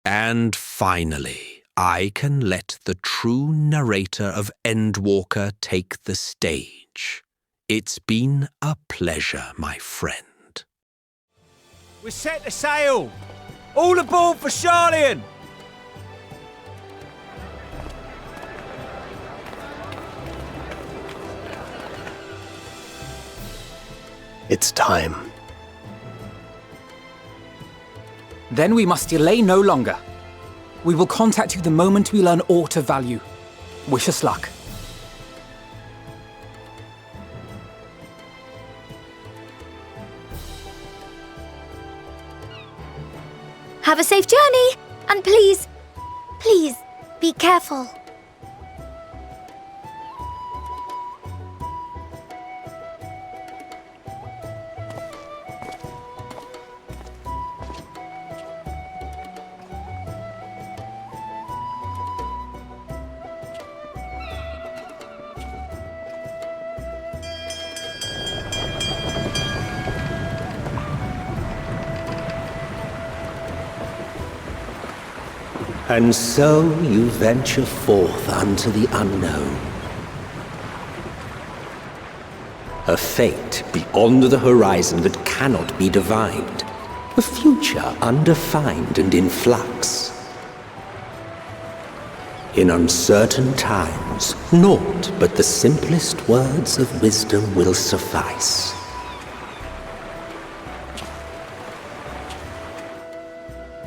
And finally, I can let the true narrator of Endwalker take the stage. It's been a pleasure, my friend. We're set to sail! All aboard for Charlian! It's time. Then we must delay no longer. We will contact you the moment we learn aught of value. Wish us luck. Have a safe journey, and please, please, be careful. And so you venture forth unto the unknown. A fate beyond the horizon that cannot be divined. A future undefined and in flux. In uncertain times, naught but the simplest words of wisdom will suffice.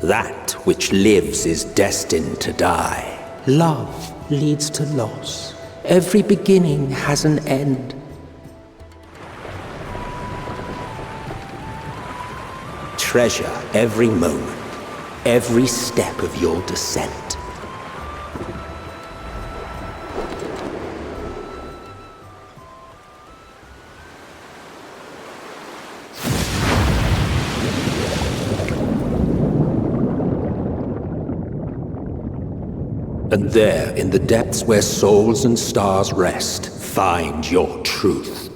That which lives is destined to die. Love leads to loss. Every beginning has an end. Treasure every moment, every step of your descent. And there, in the depths where souls and stars rest, find your truth.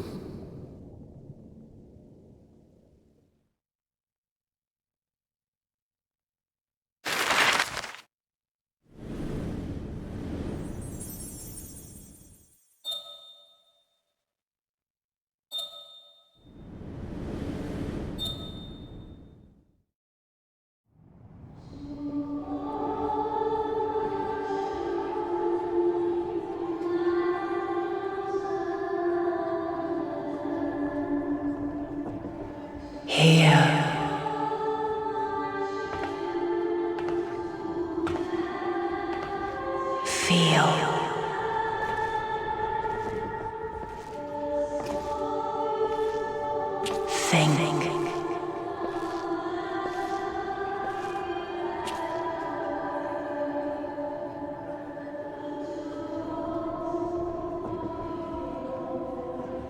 Here. Feel. Think.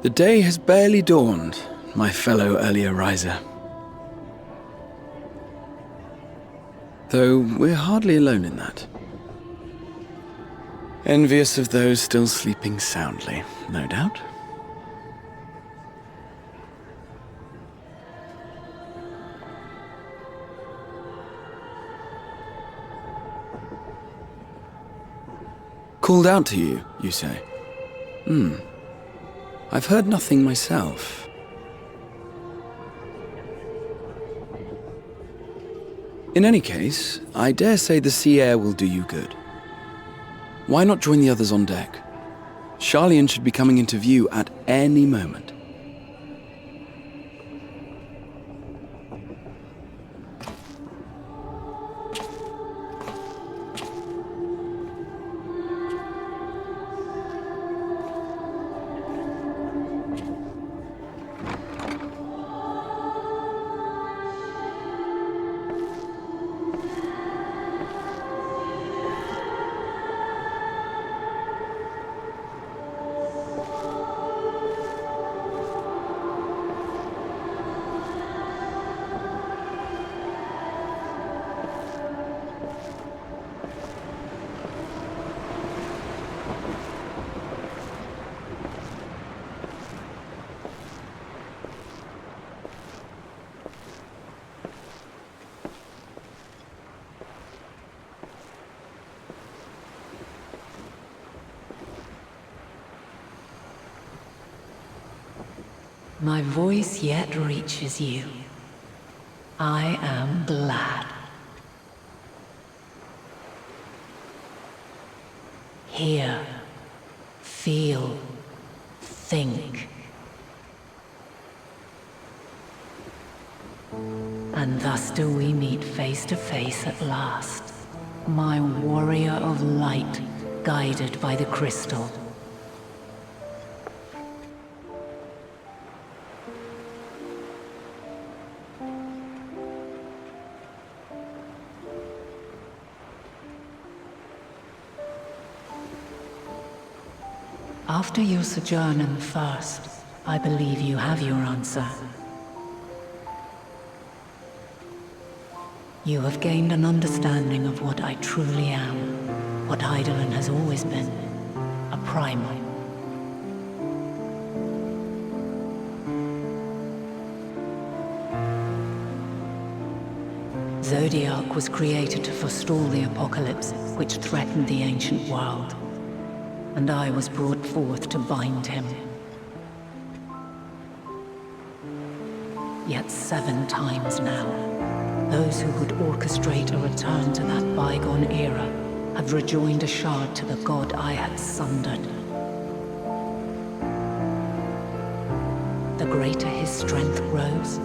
The day has barely dawned, my fellow earlier riser. Though we're hardly alone in that. Envious of those still sleeping soundly, no doubt. Called out to you, you say? I've heard nothing myself. In any case, I dare say the sea air will do you good. Why not join the others on deck? Charlian should be coming into view at any moment. My voice yet reaches you. I am glad. Hear, feel, think. And thus do we meet face to face at last, my warrior of light, guided by the crystal. After your sojourn in the First, I believe you have your answer. You have gained an understanding of what I truly am, what Hydaelyn has always been, a primal. Zodiac was created to forestall the apocalypse which threatened the ancient world, and I was brought forth to bind him. Yet 7 times now, those who would orchestrate a return to that bygone era have rejoined a shard to the god I had sundered. The greater his strength grows,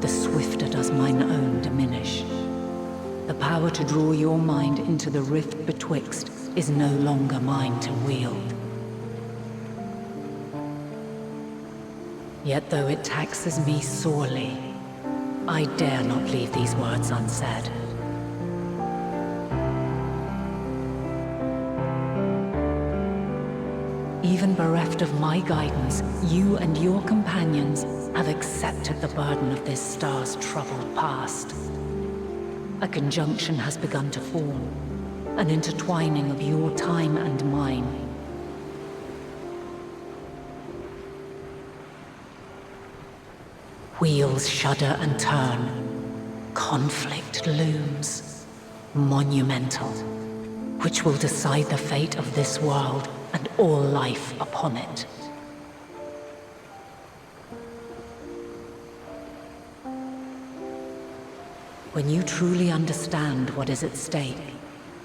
the swifter does mine own diminish. The power to draw your mind into the rift betwixt is no longer mine to wield. Yet though it taxes me sorely, I dare not leave these words unsaid. Even bereft of my guidance, you and your companions have accepted the burden of this star's troubled past. A conjunction has begun to form, an intertwining of your time and mine. Wheels shudder and turn. Conflict looms, monumental, which will decide the fate of this world and all life upon it. When you truly understand what is at stake,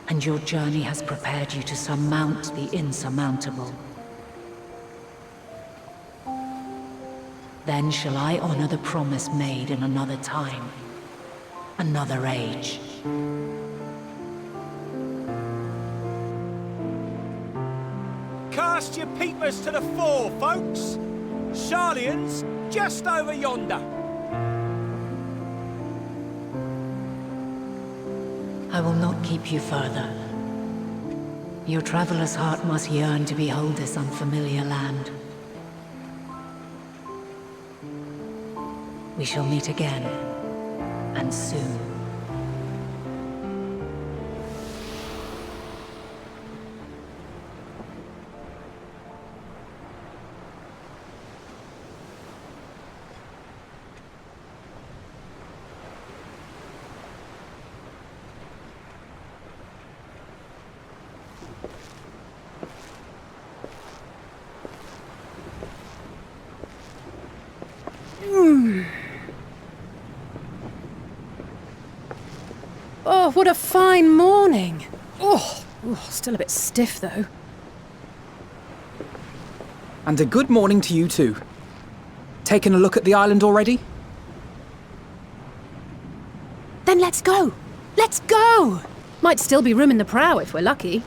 and your journey has prepared you to surmount the insurmountable, then shall I honor the promise made in another time, another age. Cast your peepers to the fore, folks. Sharlayan's just over yonder. I will not keep you further. Your traveler's heart must yearn to behold this unfamiliar land. We shall meet again, and soon. Oh, what a fine morning. Oh, still a bit stiff though. And a good morning to you too. Taken a look at the island already? Then let's go. Let's go! Might still be room in the prow if we're lucky.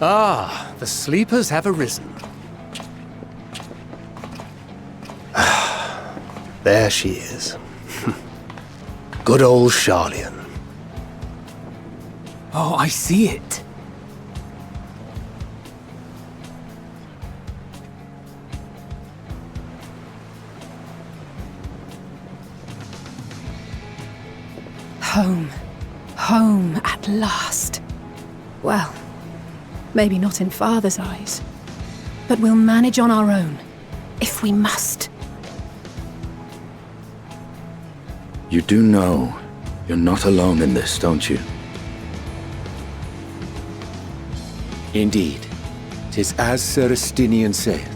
Ah, the sleepers have arisen. There she is. Good old Sharlayan. Oh, I see it. Home. Home at last. Well, maybe not in Father's eyes, but we'll manage on our own, if we must. You do know you're not alone in this, don't you? Indeed, 'tis as Sir Estinian saith.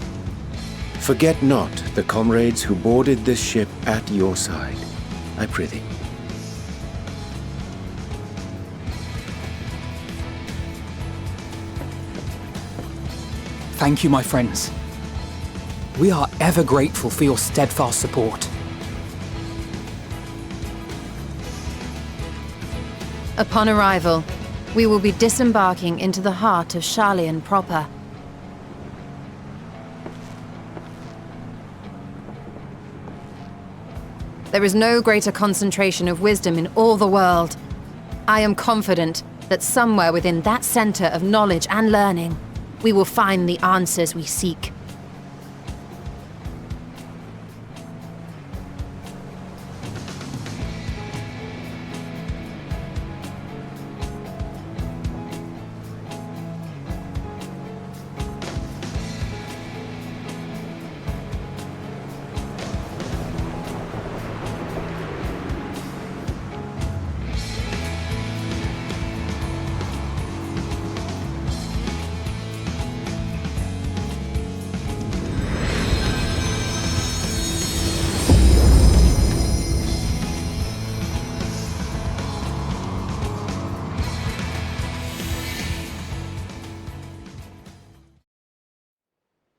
Forget not the comrades who boarded this ship at your side, I prithee. Thank you, my friends. We are ever grateful for your steadfast support. Upon arrival, we will be disembarking into the heart of Sharlayan proper. There is no greater concentration of wisdom in all the world. I am confident that somewhere within that center of knowledge and learning, we will find the answers we seek.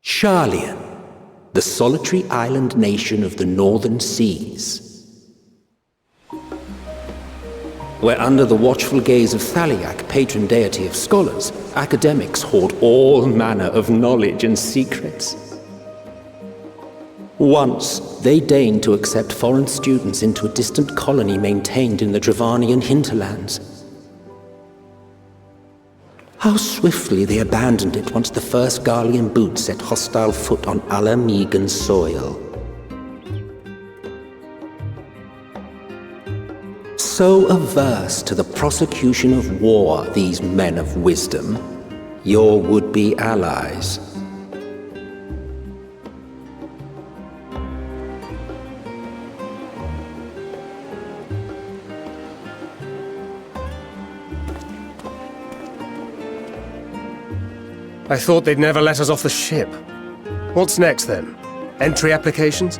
Sharlayan, the solitary island nation of the northern seas. Where under the watchful gaze of Thaliak, patron deity of scholars, academics hoard all manner of knowledge and secrets. Once, they deigned to accept foreign students into a distant colony maintained in the Dravanian hinterlands. How swiftly they abandoned it once the first Garlean boot set hostile foot on Alamegan soil. So averse to the prosecution of war, these men of wisdom, your would-be allies. I thought they'd never let us off the ship. What's next, then? Entry applications?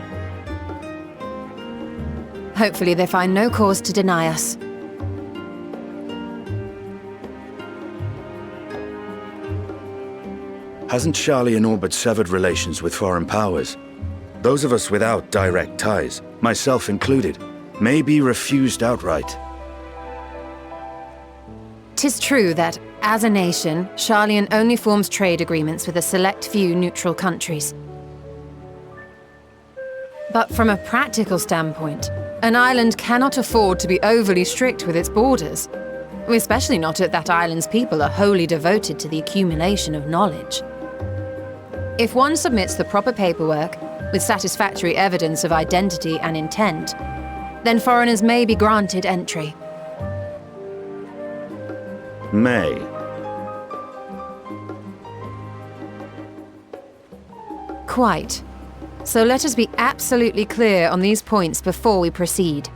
Hopefully they find no cause to deny us. Hasn't Sharlayan all but severed relations with foreign powers? Those of us without direct ties, myself included, may be refused outright. 'Tis true that, as a nation, Sharlayan only forms trade agreements with a select few neutral countries. But from a practical standpoint, an island cannot afford to be overly strict with its borders, especially not if that island's people are wholly devoted to the accumulation of knowledge. If one submits the proper paperwork, with satisfactory evidence of identity and intent, then foreigners may be granted entry. May. Quite. So let us be absolutely clear on these points before we proceed.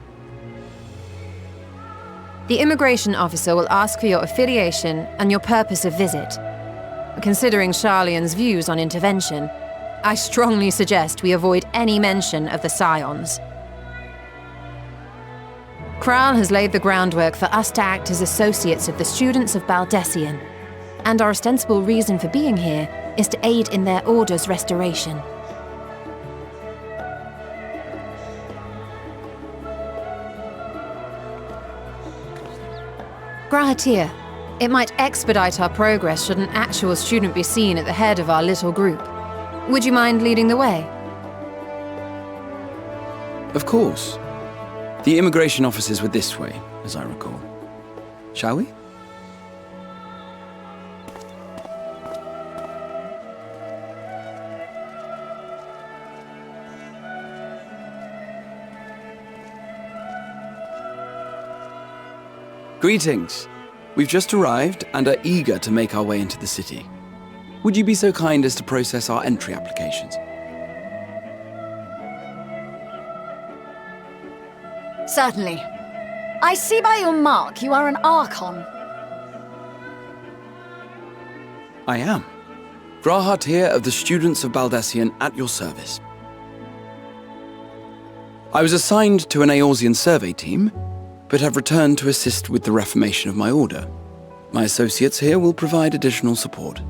The immigration officer will ask for your affiliation and your purpose of visit. Considering Sharlayan's views on intervention, I strongly suggest we avoid any mention of the Scions. Kral has laid the groundwork for us to act as associates of the students of Baldessian, and our ostensible reason for being here is to aid in their order's restoration. Grahatir, it might expedite our progress should an actual student be seen at the head of our little group. Would you mind leading the way? Of course. The immigration officers were this way, as I recall. Shall we? Greetings. We've just arrived and are eager to make our way into the city. Would you be so kind as to process our entry applications? Certainly. I see by your mark you are an Archon. I am. Grahat here of the Students of Baldessian at your service. I was assigned to an Eorzean survey team, but have returned to assist with the reformation of my order. My associates here will provide additional support.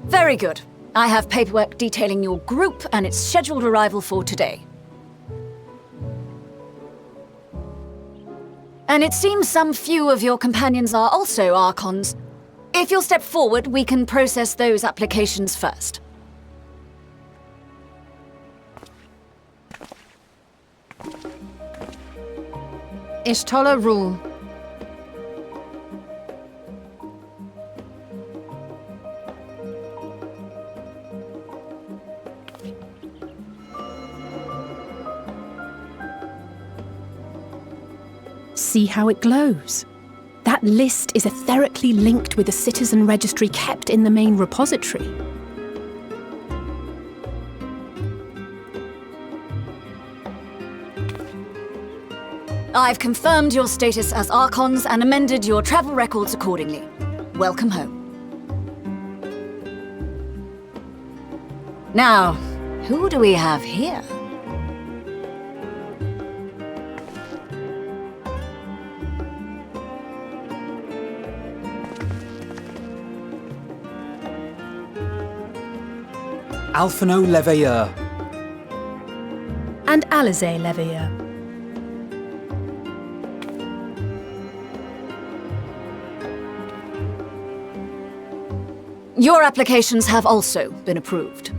Very good. I have paperwork detailing your group and its scheduled arrival for today. And it seems some few of your companions are also Archons. If you'll step forward, we can process those applications first. Ishtola rule. See how it glows. That list is etherically linked with the citizen registry kept in the main repository. I've confirmed your status as Archons and amended your travel records accordingly. Welcome home. Now, who do we have here? Alphino Leveilleur. And Alize Leveilleur. Your applications have also been approved.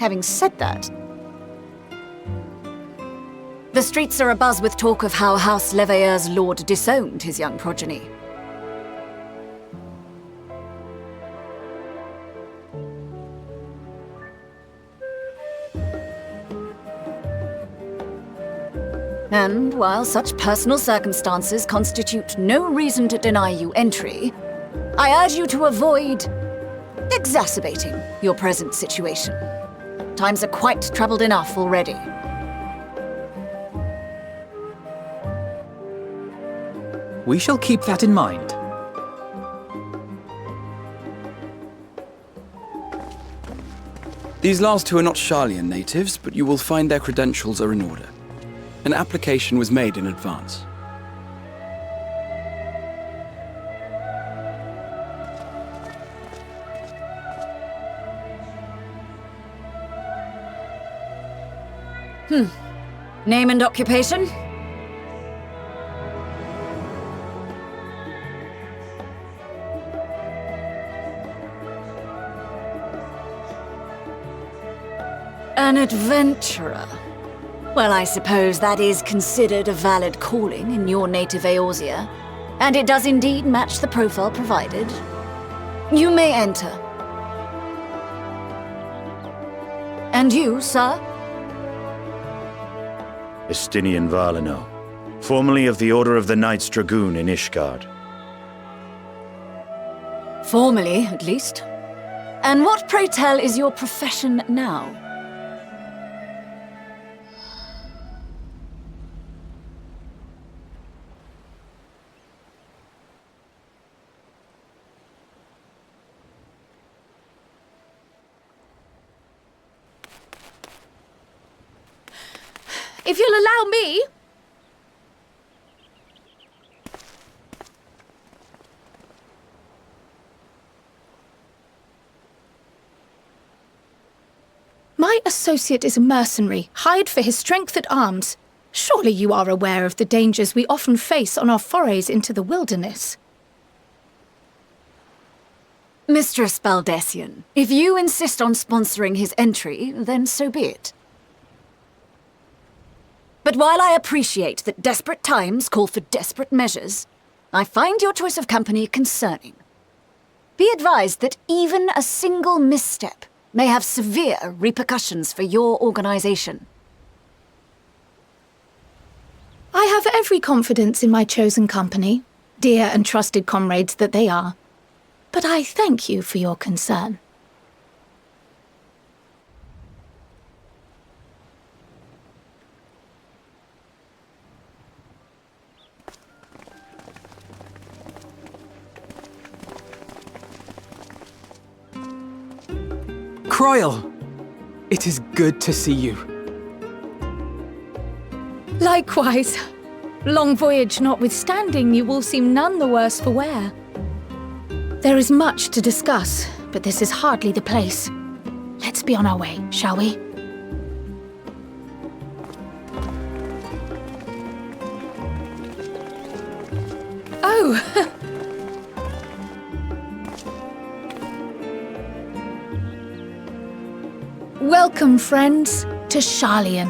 Having said that, the streets are abuzz with talk of how House Leveilleur's lord disowned his young progeny. And while such personal circumstances constitute no reason to deny you entry, I urge you to avoid exacerbating your present situation. Times are quite troubled enough already. We shall keep that in mind. These last two are not Sharlayan natives, but you will find their credentials are in order. An application was made in advance. Name and occupation? An adventurer. Well, I suppose that is considered a valid calling in your native Eorzea, and it does indeed match the profile provided. You may enter. And you, sir? Estinian Valino, formerly of the Order of the Knights Dragoon in Ishgard. Formally, at least. And what, pray tell, is your profession now? If you'll allow me... My associate is a mercenary, hired for his strength at arms. Surely you are aware of the dangers we often face on our forays into the wilderness. Mistress Baldessian, if you insist on sponsoring his entry, then so be it. But while I appreciate that desperate times call for desperate measures, I find your choice of company concerning. Be advised that even a single misstep may have severe repercussions for your organization. I have every confidence in my chosen company, dear and trusted comrades that they are. But I thank you for your concern. Croyle! It is good to see you. Likewise. Long voyage notwithstanding, you all seem none the worse for wear. There is much to discuss, but this is hardly the place. Let's be on our way, shall we? Oh! Welcome, friends, to Sharlayan.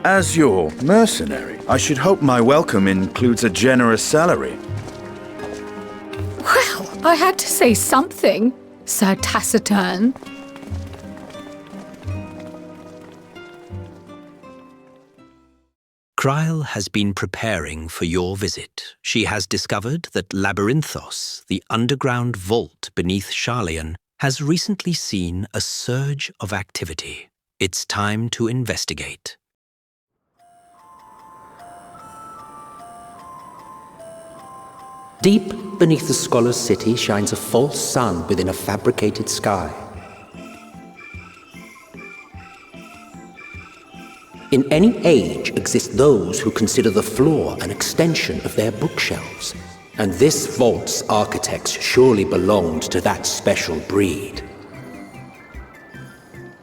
As your mercenary, I should hope my welcome includes a generous salary. Well, I had to say something, Sir Taciturn. Croyle has been preparing for your visit. She has discovered that Labyrinthos, the underground vault beneath Sharlayan, has recently seen a surge of activity. It's time to investigate. Deep beneath the scholar's city shines a false sun within a fabricated sky. In any age exist those who consider the floor an extension of their bookshelves, and this vault's architects surely belonged to that special breed.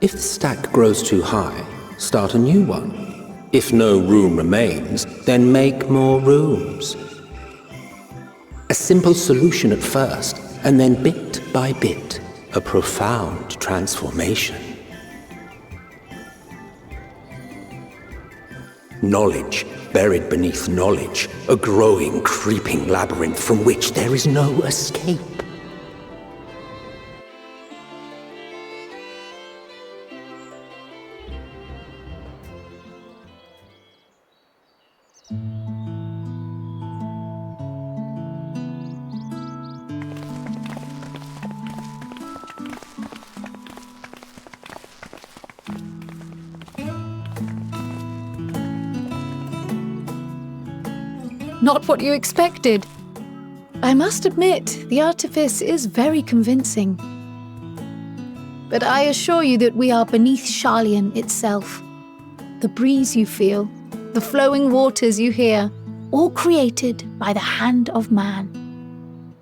If the stack grows too high, start a new one. If no room remains, then make more rooms. A simple solution at first, and then bit by bit, a profound transformation. Knowledge buried beneath knowledge, a growing, creeping labyrinth from which there is no escape. Not what you expected. I must admit, the artifice is very convincing. But I assure you that we are beneath Sharlayan itself. The breeze you feel, the flowing waters you hear, all created by the hand of man.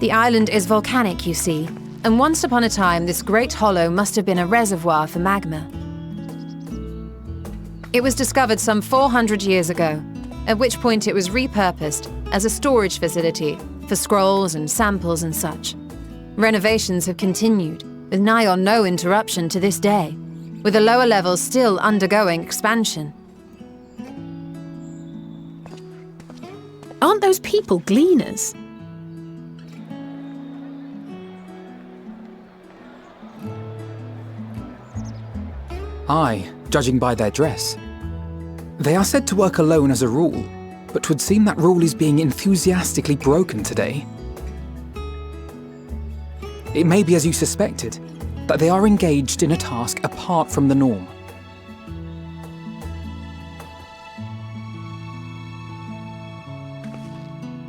The island is volcanic, you see, and once upon a time this great hollow must have been a reservoir for magma. It was discovered some 400 years ago, at which point it was repurposed as a storage facility for scrolls and samples and such. Renovations have continued, with nigh or no interruption to this day, with the lower levels still undergoing expansion. Aren't those people gleaners? Aye, judging by their dress. They are said to work alone as a rule, but 'twould seem that rule is being enthusiastically broken today. It may be as you suspected, that they are engaged in a task apart from the norm.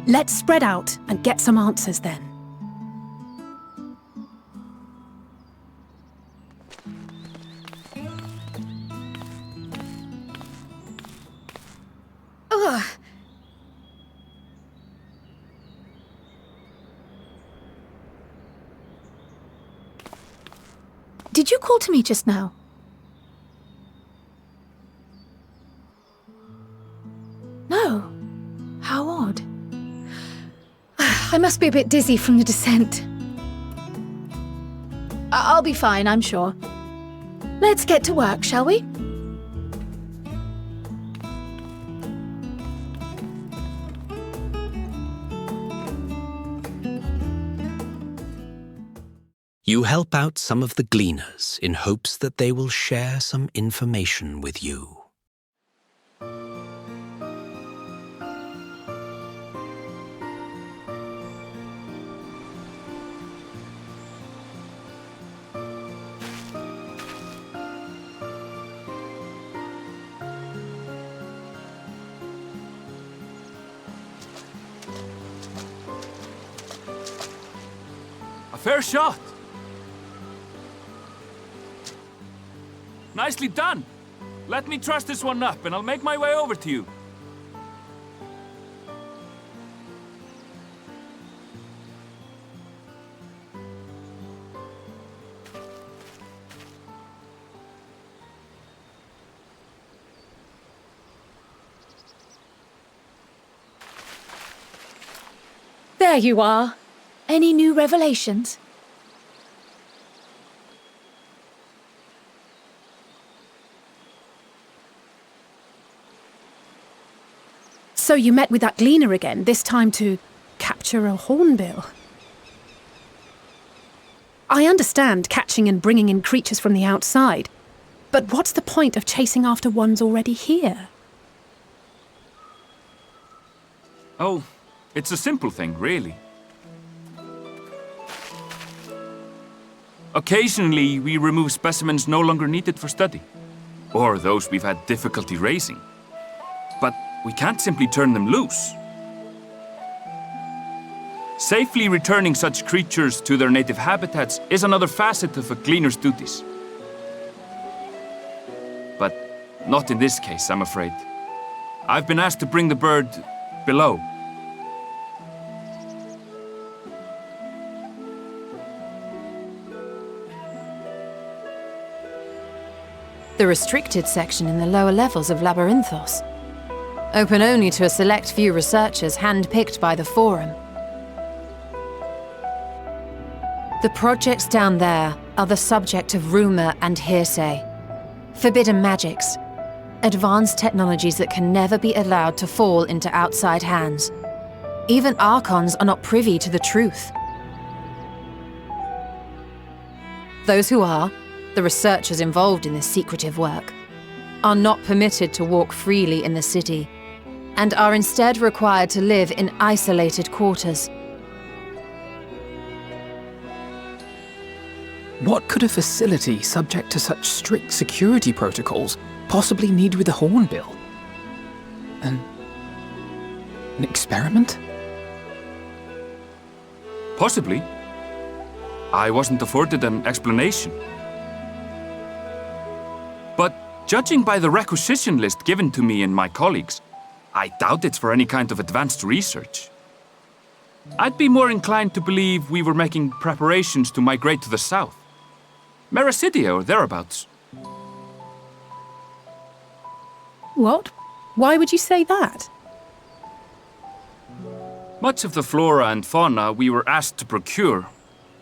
Let's spread out and get some answers then. Ugh. Did you call to me just now? No. How odd. I must be a bit dizzy from the descent. I'll be fine, I'm sure. Let's get to work, shall we? You help out some of the gleaners in hopes that they will share some information with you. Fair shot. Nicely done. Let me truss this one up and I'll make my way over to you. There you are. Any new revelations? So you met with that gleaner again, this time to capture a hornbill. I understand catching and bringing in creatures from the outside, but what's the point of chasing after ones already here? Oh, it's a simple thing, really. Occasionally, we remove specimens no longer needed for study, or those we've had difficulty raising. But we can't simply turn them loose. Safely returning such creatures to their native habitats is another facet of a gleaner's duties. But not in this case, I'm afraid. I've been asked to bring the bird below. The restricted section in the lower levels of Labyrinthos. Open only to a select few researchers hand-picked by the Forum. The projects down there are the subject of rumor and hearsay. Forbidden magics. Advanced technologies that can never be allowed to fall into outside hands. Even Archons are not privy to the truth. Those who are, the researchers involved in this secretive work, are not permitted to walk freely in the city, and are instead required to live in isolated quarters. What could a facility subject to such strict security protocols possibly need with a hornbill? An experiment? Possibly. I wasn't afforded an explanation. But judging by the requisition list given to me and my colleagues, I doubt it's for any kind of advanced research. I'd be more inclined to believe we were making preparations to migrate to the south. Mericidia or thereabouts. What? Why would you say that? Much of the flora and fauna we were asked to procure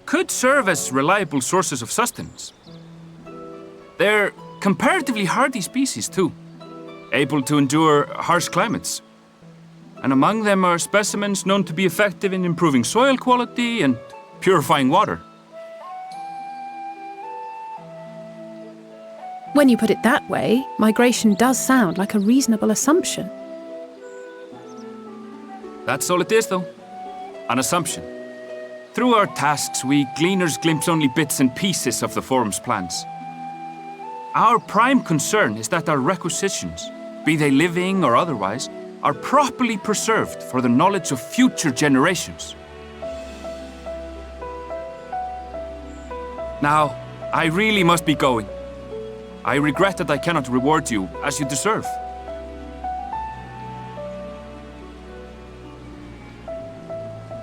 could serve as reliable sources of sustenance. They're comparatively hardy species, too, able to endure harsh climates. And among them are specimens known to be effective in improving soil quality and purifying water. When you put it that way, migration does sound like a reasonable assumption. That's all it is, though. An assumption. Through our tasks, we gleaners glimpse only bits and pieces of the Forum's plans. Our prime concern is that our requisitions, be they living or otherwise, are properly preserved for the knowledge of future generations. Now, I really must be going. I regret that I cannot reward you as you deserve.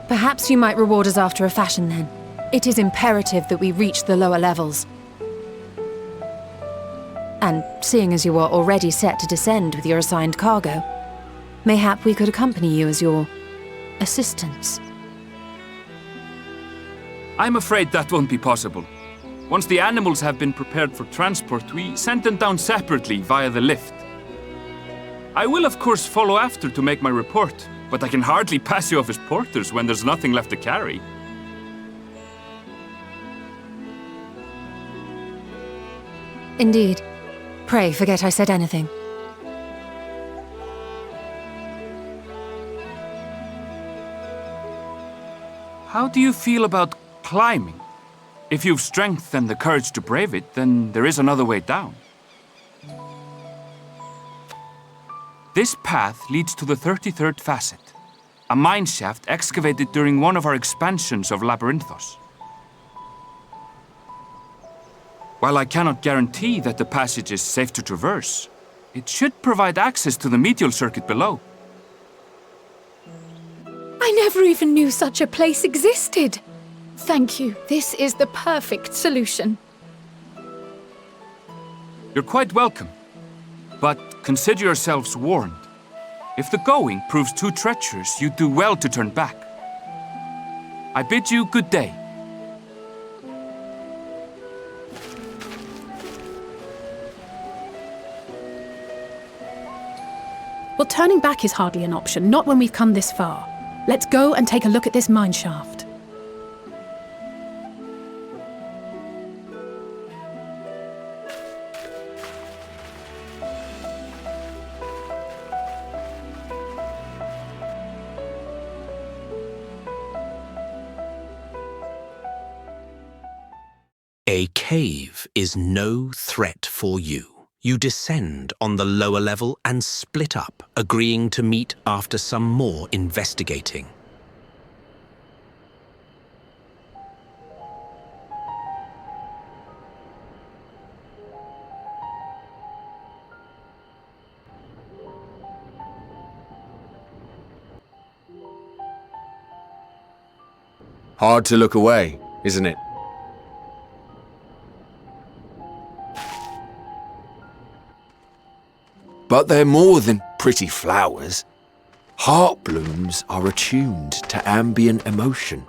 Perhaps you might reward us after a fashion then. It is imperative that we reach the lower levels. And seeing as you are already set to descend with your assigned cargo, mayhap we could accompany you as your assistants. I'm afraid that won't be possible. Once the animals have been prepared for transport, we send them down separately via the lift. I will of course follow after to make my report, but I can hardly pass you off as porters when there's nothing left to carry. Indeed. Pray forget I said anything. How do you feel about climbing? If you've strength and the courage to brave it, then there is another way down. This path leads to the 33rd facet, a mine shaft excavated during one of our expansions of Labyrinthos. While I cannot guarantee that the passage is safe to traverse, it should provide access to the medial circuit below. I never even knew such a place existed. Thank you. This is the perfect solution. You're quite welcome. But consider yourselves warned. If the going proves too treacherous, you do well to turn back. I bid you good day. Well, turning back is hardly an option, not when we've come this far. Let's go and take a look at this mine shaft. A cave is no threat for you. You descend on the lower level and split up, agreeing to meet after some more investigating. Hard to look away, isn't it? But they're more than pretty flowers. Heart blooms are attuned to ambient emotion.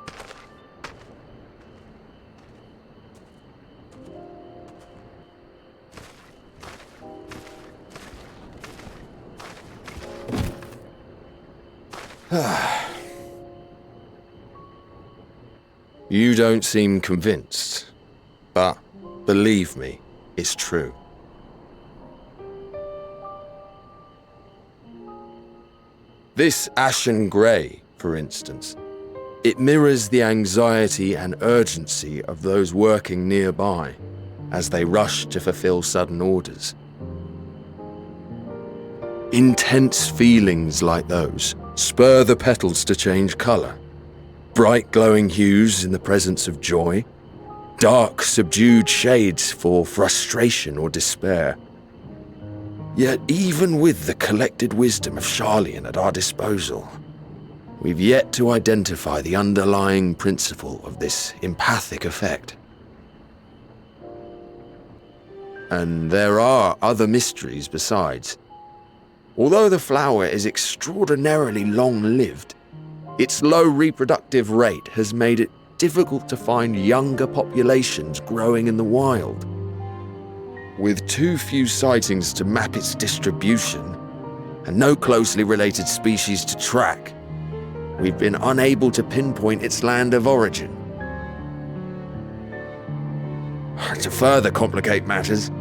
You don't seem convinced, but believe me, it's true. This ashen grey, for instance, it mirrors the anxiety and urgency of those working nearby as they rush to fulfill sudden orders. Intense feelings like those spur the petals to change colour. Bright glowing hues in the presence of joy, dark subdued shades for frustration or despair. Yet even with the collected wisdom of Sharlayan at our disposal, we've yet to identify the underlying principle of this empathic effect. And there are other mysteries besides. Although the flower is extraordinarily long-lived, its low reproductive rate has made it difficult to find younger populations growing in the wild. With too few sightings to map its distribution, and no closely related species to track, we've been unable to pinpoint its land of origin. To further complicate matters,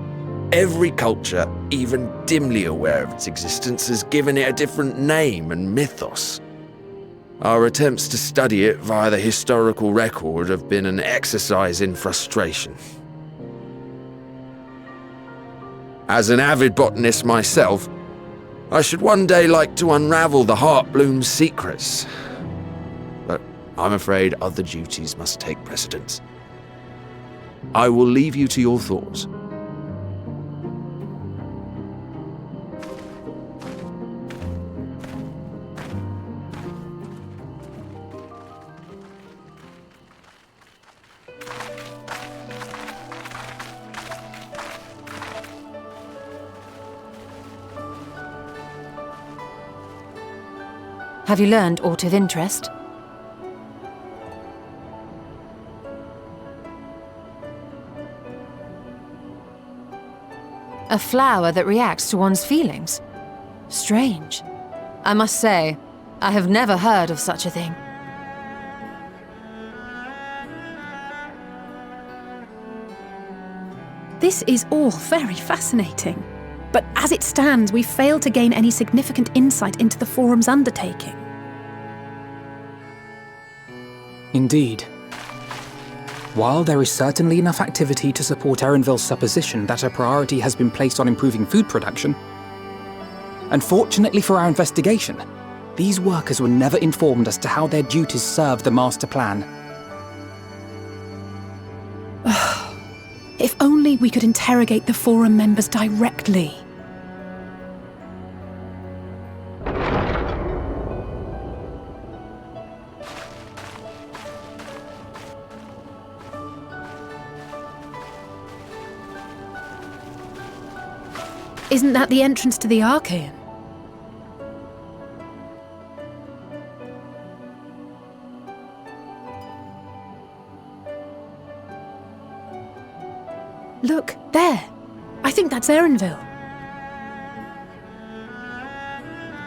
every culture, even dimly aware of its existence, has given it a different name and mythos. Our attempts to study it via the historical record have been an exercise in frustration. As an avid botanist myself, I should one day like to unravel the Heartbloom's secrets. But I'm afraid other duties must take precedence. I will leave you to your thoughts. Have you learned aught of interest? A flower that reacts to one's feelings? Strange. I must say, I have never heard of such a thing. This is all very fascinating. But as it stands, we've failed to gain any significant insight into the Forum's undertaking. Indeed. While there is certainly enough activity to support Erenville's supposition that a priority has been placed on improving food production, unfortunately for our investigation, these workers were never informed as to how their duties serve the master plan. If only we could interrogate the Forum members directly. Isn't that the entrance to the Archaean? Look, there. I think that's Erenville.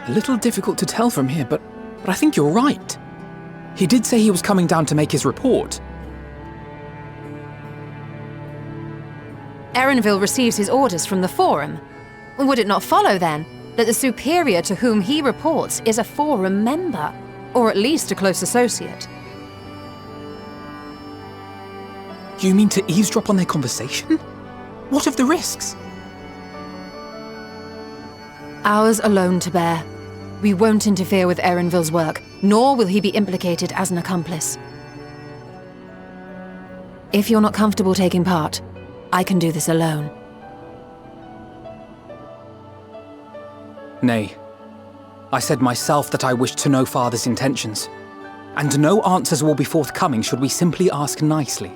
A little difficult to tell from here, but I think you're right. He did say he was coming down to make his report. Erenville receives his orders from the Forum. Would it not follow, then, that the superior to whom he reports is a Forum member, or at least a close associate? You mean to eavesdrop on their conversation? What of the risks? Ours alone to bear. We won't interfere with Erenville's work, nor will he be implicated as an accomplice. If you're not comfortable taking part, I can do this alone. Nay. I said myself that I wished to know Father's intentions. And no answers will be forthcoming should we simply ask nicely.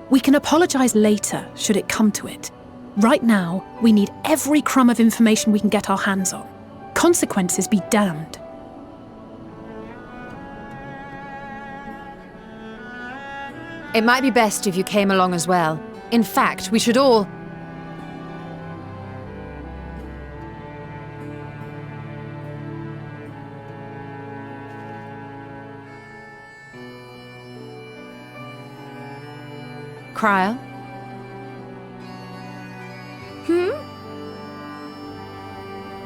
We can apologize later, should it come to it. Right now, we need every crumb of information we can get our hands on. Consequences be damned. It might be best if you came along as well. In fact, we should all... Cryo?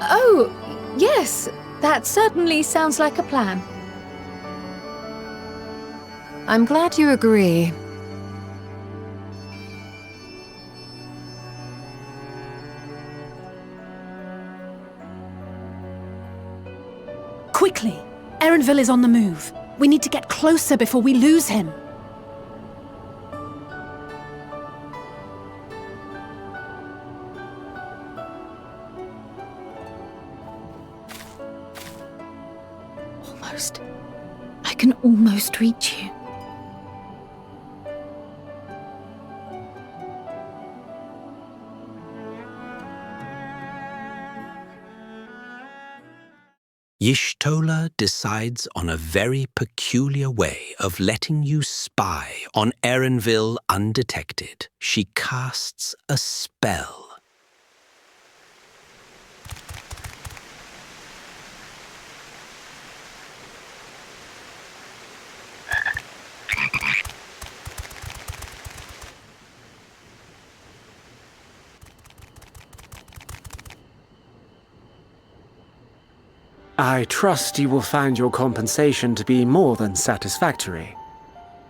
Oh, yes. That certainly sounds like a plan. I'm glad you agree. Quickly! Erenville is on the move. We need to get closer before we lose him. I can almost reach you. Y'shtola decides on a very peculiar way of letting you spy on Erenville undetected. She casts a spell. I trust you will find your compensation to be more than satisfactory.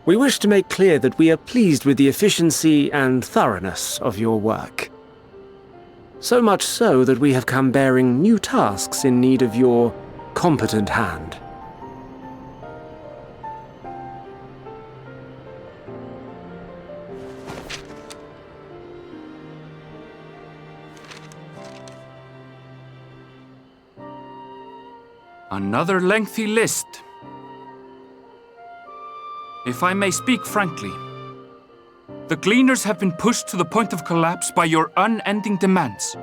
We wish to make clear that we are pleased with the efficiency and thoroughness of your work. So much so that we have come bearing new tasks in need of your competent hand. Another lengthy list. If I may speak frankly, the Gleaners have been pushed to the point of collapse by your unending demands.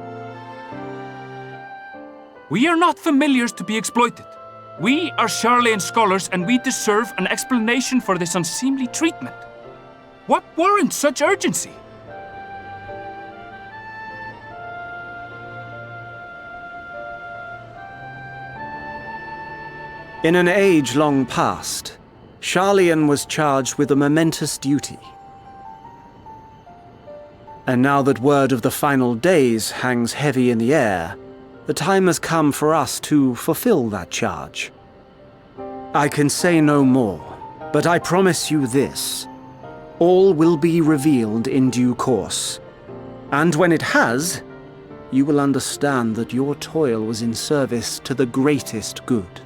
We are not familiars to be exploited. We are Sharlayan scholars and we deserve an explanation for this unseemly treatment. What warrants such urgency? In an age long past, Sharlayan was charged with a momentous duty. And now that word of the final days hangs heavy in the air, the time has come for us to fulfill that charge. I can say no more, but I promise you this. All will be revealed in due course. And when it has, you will understand that your toil was in service to the greatest good.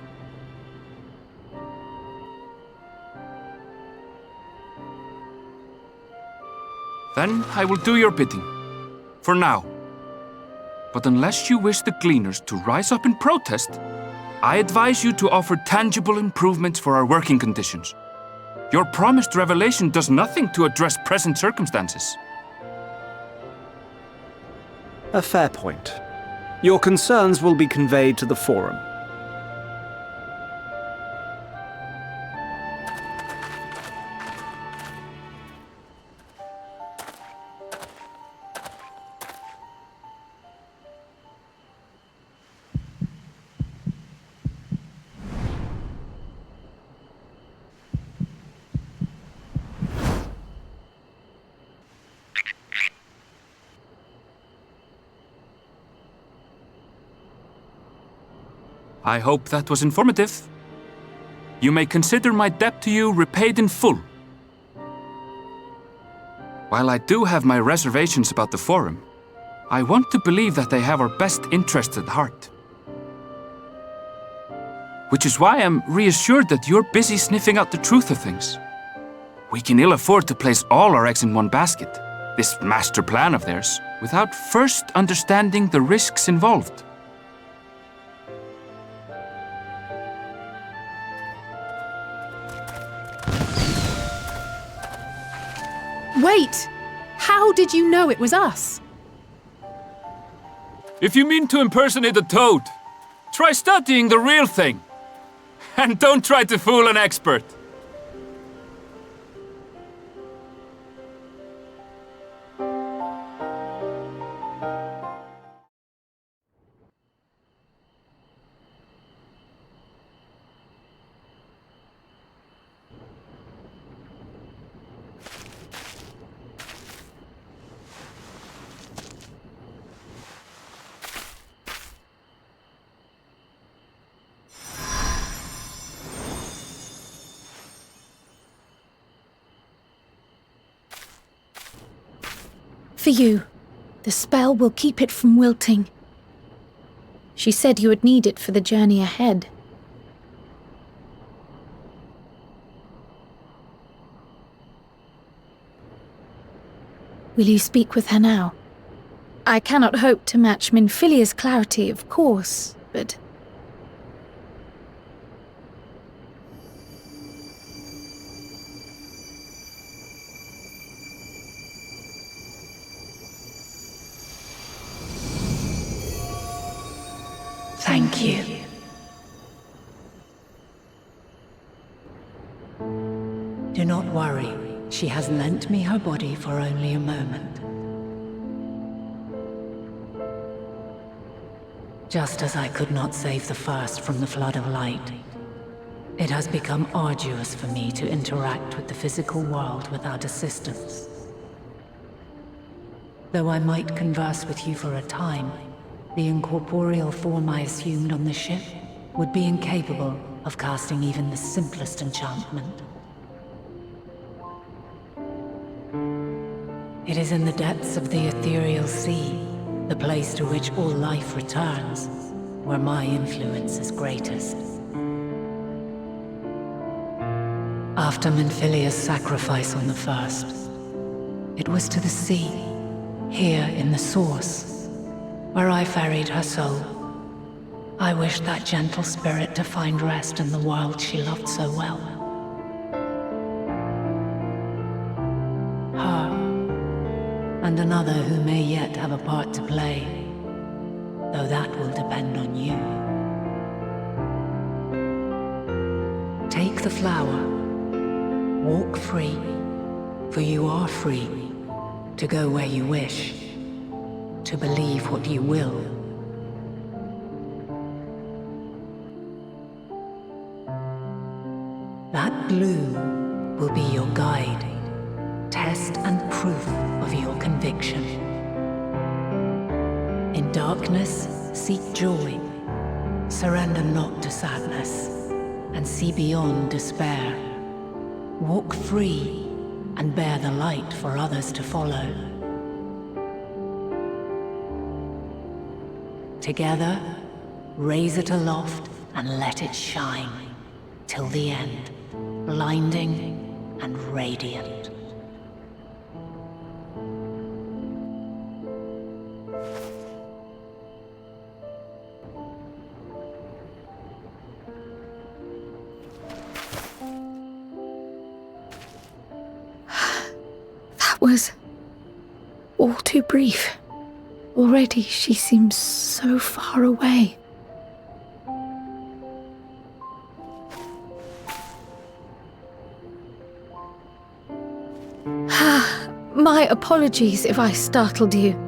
Then I will do your bidding. For now. But unless you wish the Gleaners to rise up in protest, I advise you to offer tangible improvements for our working conditions. Your promised revelation does nothing to address present circumstances. A fair point. Your concerns will be conveyed to the Forum. I hope that was informative. You may consider my debt to you repaid in full. While I do have my reservations about the Forum, I want to believe that they have our best interests at heart. Which is why I'm reassured that you're busy sniffing out the truth of things. We can ill afford to place all our eggs in one basket, this master plan of theirs, without first understanding the risks involved. Wait! How did you know it was us? If you mean to impersonate a toad, try studying the real thing. And don't try to fool an expert. For you. The spell will keep it from wilting. She said you would need it for the journey ahead. Will you speak with her now? I cannot hope to match Minfilia's clarity, of course, but... Thank you. Do not worry. She has lent me her body for only a moment. Just as I could not save the first from the flood of light, it has become arduous for me to interact with the physical world without assistance. Though I might converse with you for a time, the incorporeal form I assumed on the ship would be incapable of casting even the simplest enchantment. It is in the depths of the ethereal sea, the place to which all life returns, where my influence is greatest. After Minfilia's sacrifice on the first, it was to the sea, here in the source, where I ferried her soul. I wished that gentle spirit to find rest in the world she loved so well. Her, and another who may yet have a part to play, though that will depend on you. Take the flower, walk free, for you are free to go where you wish, to believe what you will. That glue will be your guide, test and proof of your conviction. In darkness, seek joy. Surrender not to sadness, and see beyond despair. Walk free, and bear the light for others to follow. Together, raise it aloft and let it shine, till the end, blinding and radiant. was all too brief. Already she seems so far away. My apologies if I startled you.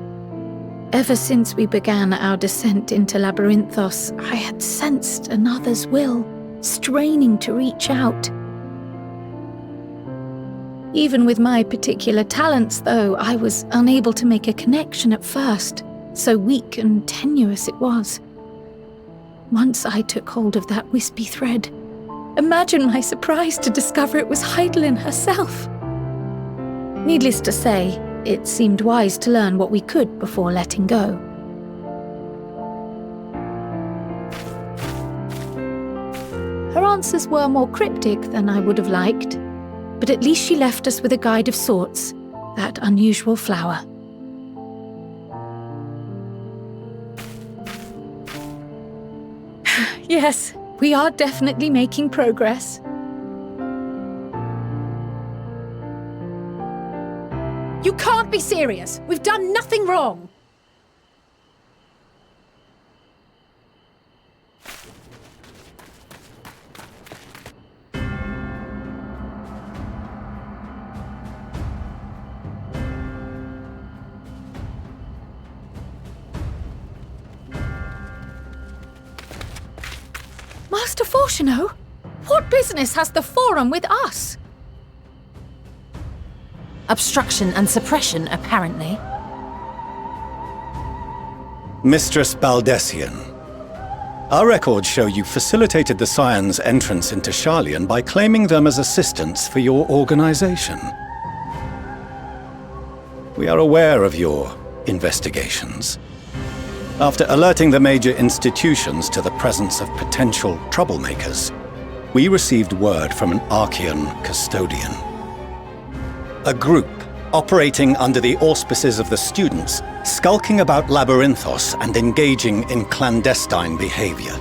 Ever since we began our descent into Labyrinthos, I had sensed another's will, straining to reach out. Even with my particular talents, though, I was unable to make a connection at first, so weak and tenuous it was. Once I took hold of that wispy thread, imagine my surprise to discover it was Heidelin herself. Needless to say, it seemed wise to learn what we could before letting go. Her answers were more cryptic than I would have liked, but at least she left us with a guide of sorts, that unusual flower. Yes, we are definitely making progress. You can't be serious! We've done nothing wrong! Master Fortuno, what business has the Forum with us? Obstruction and suppression, apparently. Mistress Baldessian, our records show you facilitated the Scions' entrance into Sharlayan by claiming them as assistants for your organization. We are aware of your investigations. After alerting the major institutions to the presence of potential troublemakers, we received word from an Archean custodian. A group operating under the auspices of the students, skulking about Labyrinthos and engaging in clandestine behavior.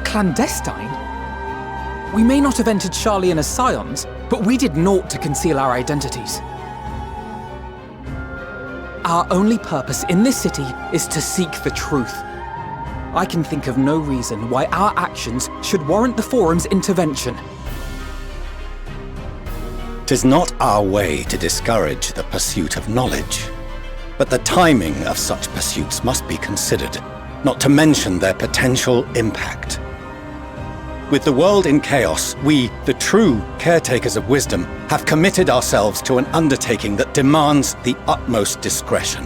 Clandestine? We may not have entered Sharlayan as Scions, but we did naught to conceal our identities. Our only purpose in this city is to seek the truth. I can think of no reason why our actions should warrant the Forum's intervention. 'Tis not our way to discourage the pursuit of knowledge, but the timing of such pursuits must be considered, not to mention their potential impact. With the world in chaos, we, the true caretakers of wisdom, have committed ourselves to an undertaking that demands the utmost discretion.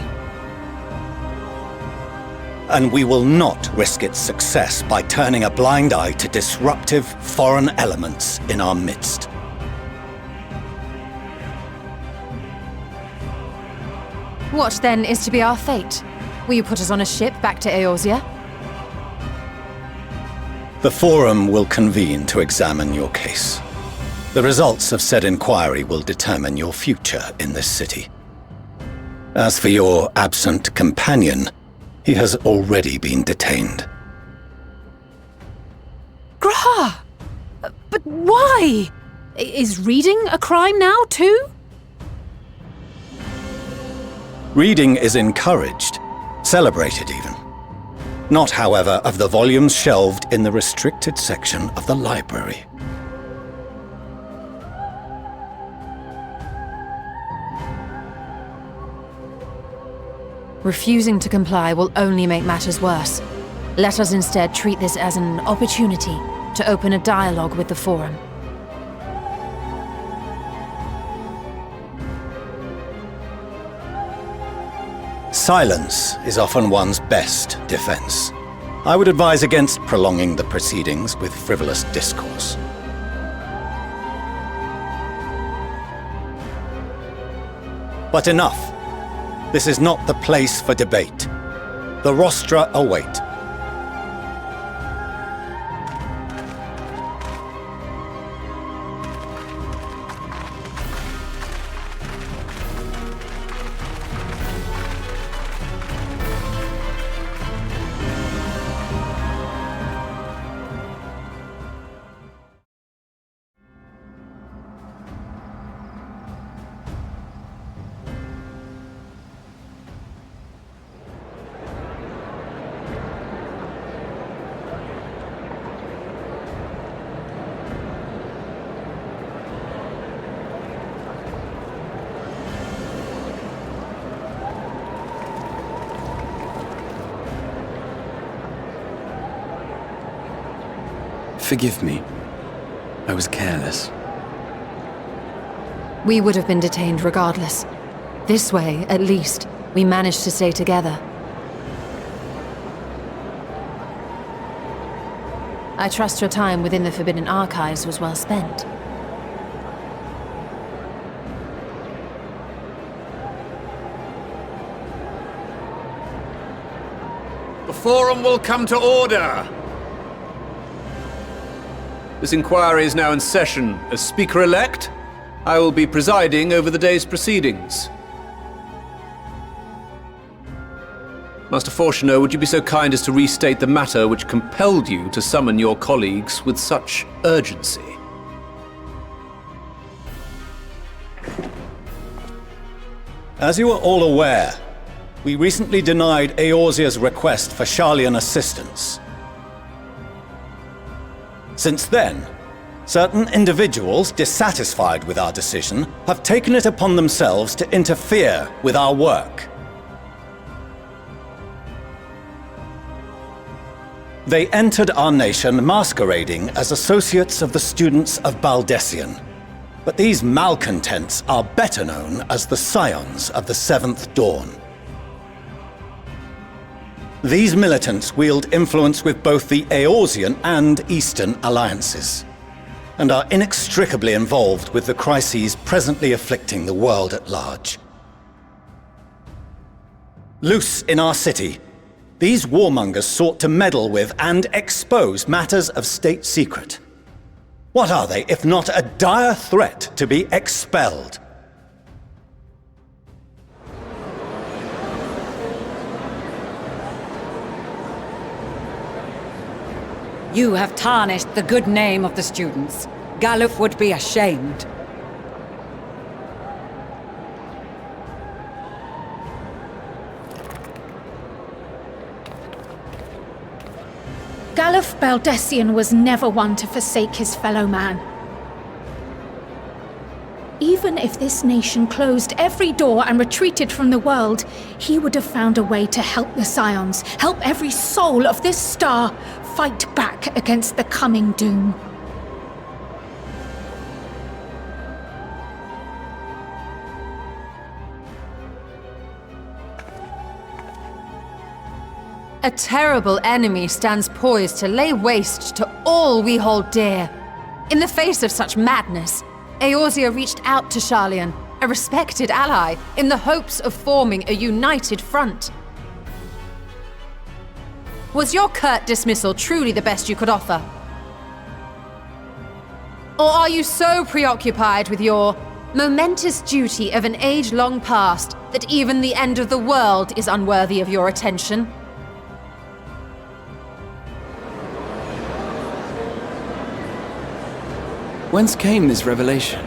And we will not risk its success by turning a blind eye to disruptive foreign elements in our midst. What, then, is to be our fate? Will you put us on a ship back to Eorzea? The Forum will convene to examine your case. The results of said inquiry will determine your future in this city. As for your absent companion, he has already been detained. Graha! But why? Is reading a crime now, too? Reading is encouraged, celebrated even. Not, however, of the volumes shelved in the restricted section of the library. Refusing to comply will only make matters worse. Let us instead treat this as an opportunity to open a dialogue with the Forum. Silence is often one's best defense. I would advise against prolonging the proceedings with frivolous discourse. But enough. This is not the place for debate. The rostra await. Forgive me. I was careless. We would have been detained regardless. This way, at least, we managed to stay together. I trust your time within the Forbidden Archives was well spent. The Forum will come to order! This inquiry is now in session. As Speaker-elect, I will be presiding over the day's proceedings. Master Fortuner, would you be so kind as to restate the matter which compelled you to summon your colleagues with such urgency? As you are all aware, we recently denied Eorzea's request for Sharlayan assistance. Since then, certain individuals dissatisfied with our decision have taken it upon themselves to interfere with our work. They entered our nation masquerading as associates of the students of Baldessian. But these malcontents are better known as the Scions of the Seventh Dawn. These militants wield influence with both the Eorzean and Eastern alliances, and are inextricably involved with the crises presently afflicting the world at large. Loose in our city, these warmongers sought to meddle with and expose matters of state secret. What are they, if not a dire threat to be expelled? You have tarnished the good name of the students. Galuf would be ashamed. Galuf Baldessian was never one to forsake his fellow man. Even if this nation closed every door and retreated from the world, he would have found a way to help the Scions, help every soul of this star fight back against the coming doom. A terrible enemy stands poised to lay waste to all we hold dear. In the face of such madness, Eorzea reached out to Sharlayan, a respected ally, in the hopes of forming a united front. Was your curt dismissal truly the best you could offer? Or are you so preoccupied with your momentous duty of an age long past that even the end of the world is unworthy of your attention? Whence came this revelation?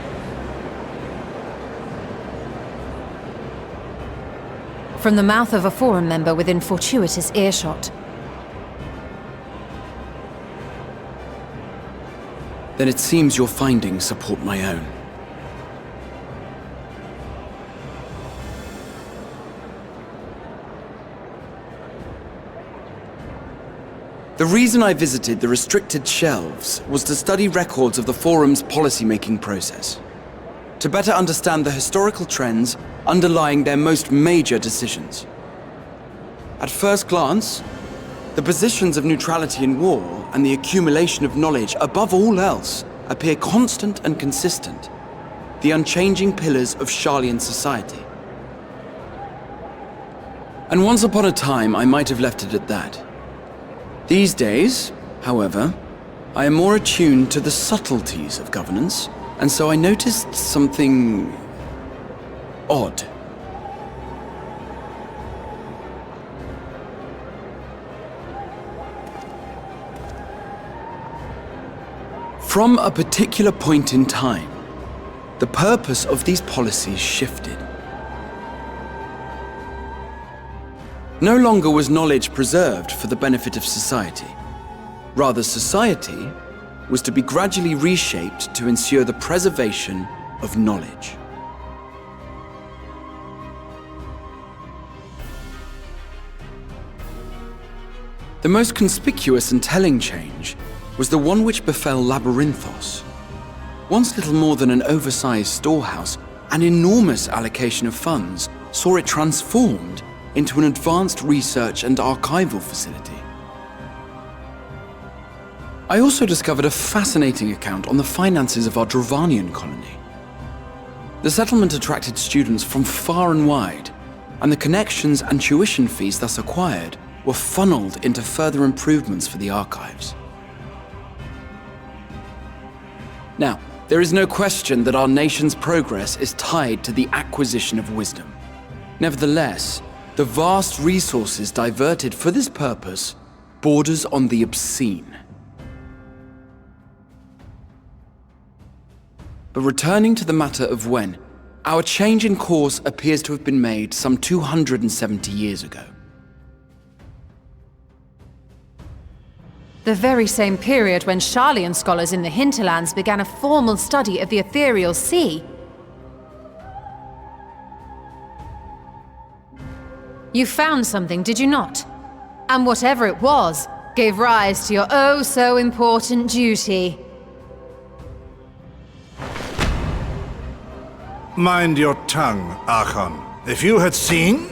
From the mouth of a Forum member within fortuitous earshot. Then it seems your findings support my own. The reason I visited the restricted shelves was to study records of the Forum's policy-making process, to better understand the historical trends underlying their most major decisions. At first glance, the positions of neutrality in war and the accumulation of knowledge above all else appear constant and consistent, the unchanging pillars of Sharlayan society. And once upon a time, I might have left it at that. These days, however, I am more attuned to the subtleties of governance, and so I noticed something odd. From a particular point in time, the purpose of these policies shifted. No longer was knowledge preserved for the benefit of society. Rather, society was to be gradually reshaped to ensure the preservation of knowledge. The most conspicuous and telling change was the one which befell Labyrinthos. Once little more than an oversized storehouse, an enormous allocation of funds saw it transformed into an advanced research and archival facility. I also discovered a fascinating account on the finances of our Dravanian colony. The settlement attracted students from far and wide, and the connections and tuition fees thus acquired were funneled into further improvements for the archives. Now, there is no question that our nation's progress is tied to the acquisition of wisdom. Nevertheless, the vast resources diverted for this purpose borders on the obscene. But returning to the matter of when, our change in course appears to have been made some 270 years ago. The very same period when Sharlayan scholars in the hinterlands began a formal study of the ethereal sea. You found something, did you not? And whatever it was, gave rise to your oh-so-important duty. Mind your tongue, Archon. If you had seen...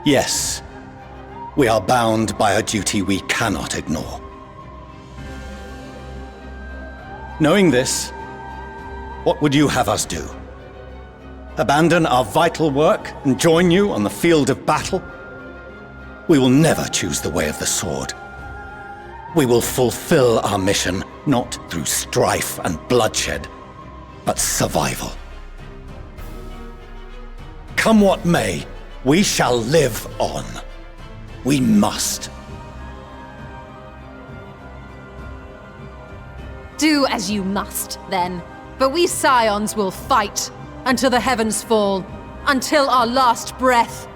Yes. We are bound by a duty we cannot ignore. Knowing this, what would you have us do? Abandon our vital work and join you on the field of battle? We will never choose the way of the sword. We will fulfill our mission not through strife and bloodshed, but survival. Come what may, we shall live on. We must. Do as you must, then. But we Scions will fight until the heavens fall, until our last breath.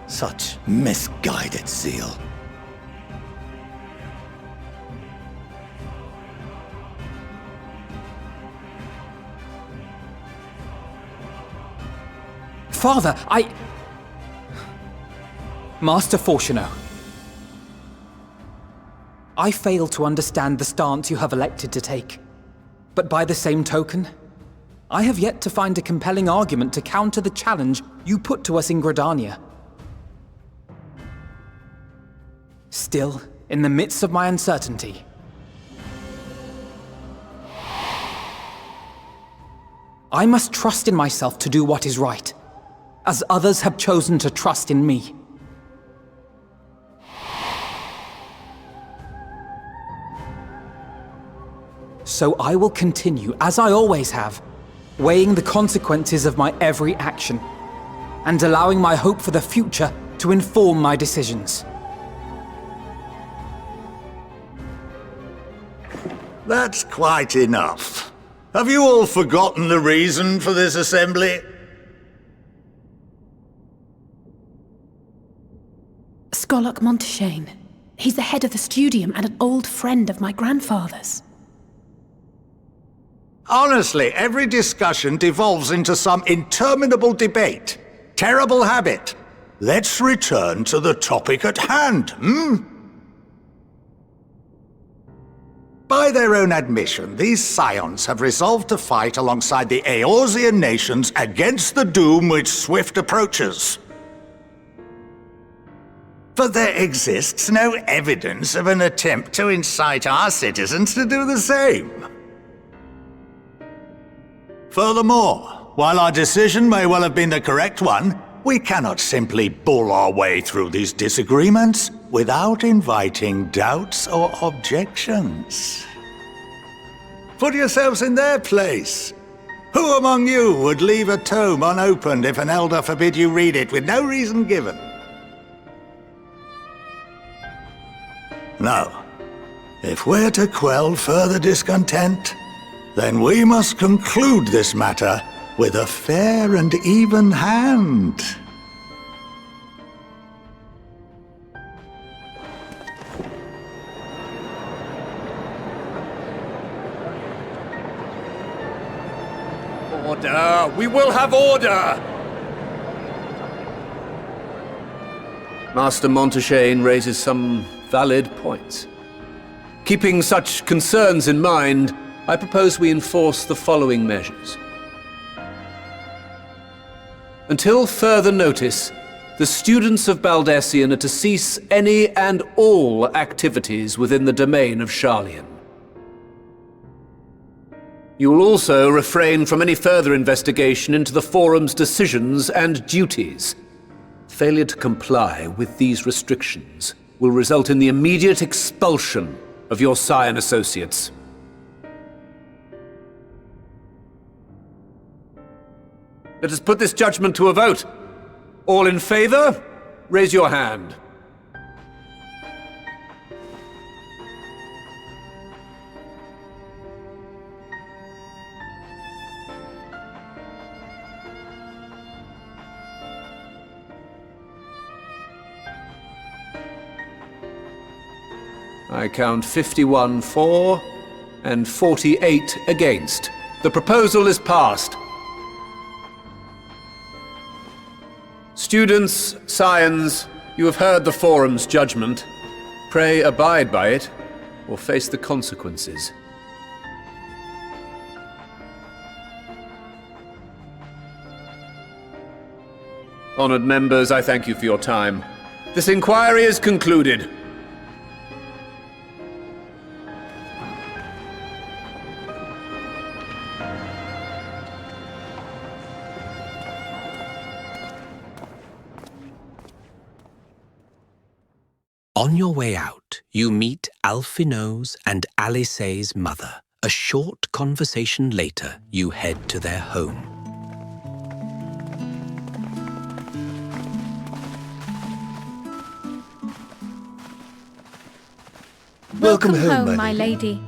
Such misguided zeal. Father, Master Fortuno. I fail to understand the stance you have elected to take. But by the same token, I have yet to find a compelling argument to counter the challenge you put to us in Gridania. Still, in the midst of my uncertainty, I must trust in myself to do what is right, as others have chosen to trust in me. So I will continue, as I always have, weighing the consequences of my every action, and allowing my hope for the future to inform my decisions. That's quite enough. Have you all forgotten the reason for this assembly? Skolok Monteshane. He's the head of the Studium and an old friend of my grandfather's. Honestly, every discussion devolves into some interminable debate. Terrible habit. Let's return to the topic at hand, hmm? By their own admission, these Scions have resolved to fight alongside the Eorzean nations against the doom which swift approaches. But there exists no evidence of an attempt to incite our citizens to do the same. Furthermore, while our decision may well have been the correct one, we cannot simply bull our way through these disagreements without inviting doubts or objections. Put yourselves in their place. Who among you would leave a tome unopened if an elder forbid you read it with no reason given? No. If we're to quell further discontent, then we must conclude this matter with a fair and even hand. We will have order! Master Montaigne raises some valid points. Keeping such concerns in mind, I propose we enforce the following measures. Until further notice, the students of Baldessian are to cease any and all activities within the domain of Sharlayan. You will also refrain from any further investigation into the Forum's decisions and duties. Failure to comply with these restrictions will result in the immediate expulsion of your Scion associates. Let us put this judgment to a vote. All in favor, raise your hand. I count 51 for and 48 against. The proposal is passed. Students, Scions, you have heard the Forum's judgment. Pray abide by it, or face the consequences. Honored members, I thank you for your time. This inquiry is concluded. On your way out, you meet Alphino's and Alice's mother. A short conversation later, you head to their home. Welcome home, my lady.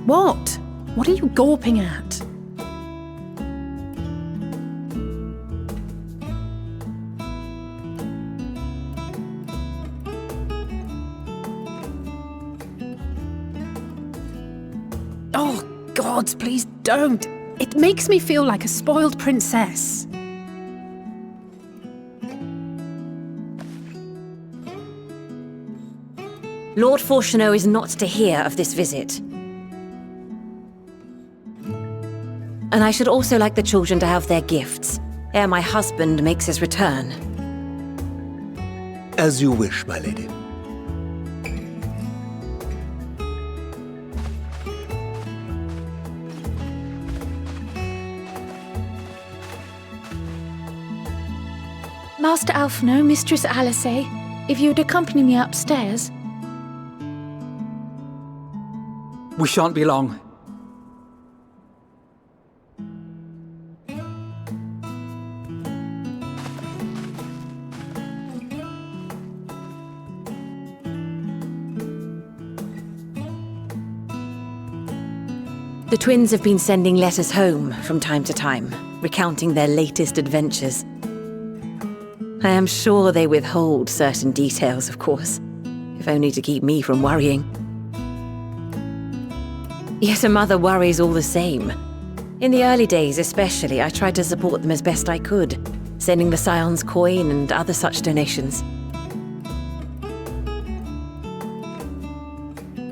What? What are you gawping at? Oh, gods, please don't. It makes me feel like a spoiled princess. Lord Fourcheneau is not to hear of this visit. And I should also like the children to have their gifts, ere my husband makes his return. As you wish, my lady. Master Alphino, Mistress Alice, if you would accompany me upstairs. We shan't be long. The twins have been sending letters home from time to time, recounting their latest adventures. I am sure they withhold certain details, of course, if only to keep me from worrying. Yet a mother worries all the same. In the early days especially, I tried to support them as best I could, sending the Scion's coin and other such donations.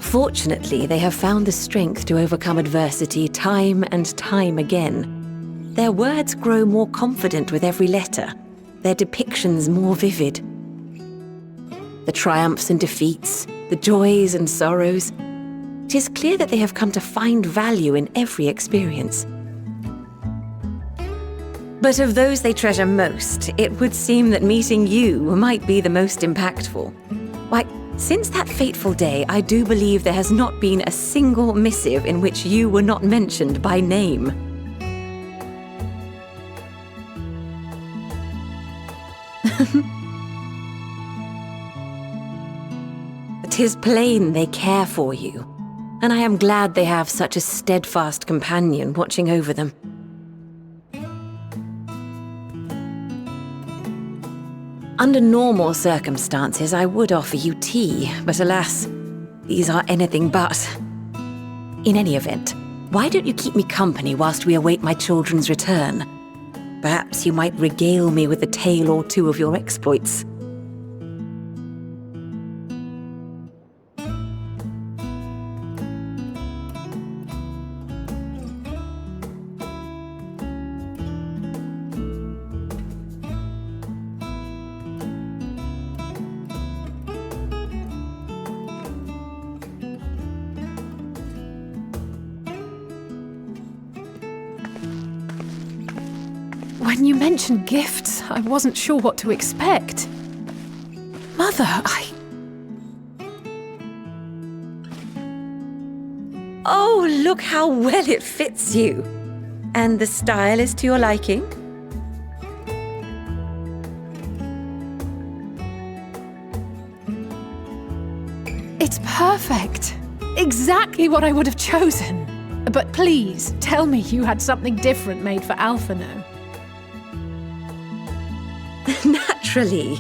Fortunately, they have found the strength to overcome adversity time and time again. Their words grow more confident with every letter, their depictions more vivid. The triumphs and defeats, the joys and sorrows. It is clear that they have come to find value in every experience. But of those they treasure most, it would seem that meeting you might be the most impactful. Why, since that fateful day, I do believe there has not been a single missive in which you were not mentioned by name. 'Tis plain they care for you, and I am glad they have such a steadfast companion watching over them. Under normal circumstances, I would offer you tea, but alas, these are anything but. In any event, why don't you keep me company whilst we await my children's return? Perhaps you might regale me with a tale or two of your exploits. When you mentioned gifts, I wasn't sure what to expect. Mother, Oh, look how well it fits you. And the style is to your liking? It's perfect. Exactly what I would have chosen. But please, tell me you had something different made for Alphino. Naturally.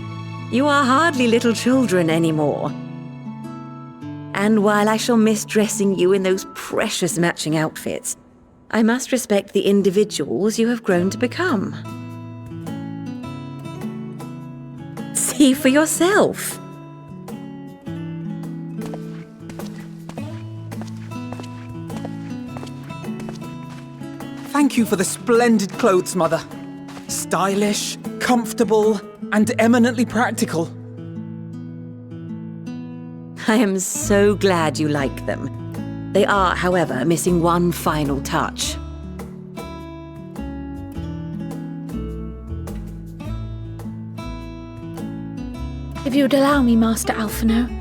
You are hardly little children anymore. And while I shall miss dressing you in those precious matching outfits, I must respect the individuals you have grown to become. See for yourself. Thank you for the splendid clothes, Mother. Stylish, comfortable, and eminently practical. I am so glad you like them. They are, however, missing one final touch. If you'd allow me, Master Alphino.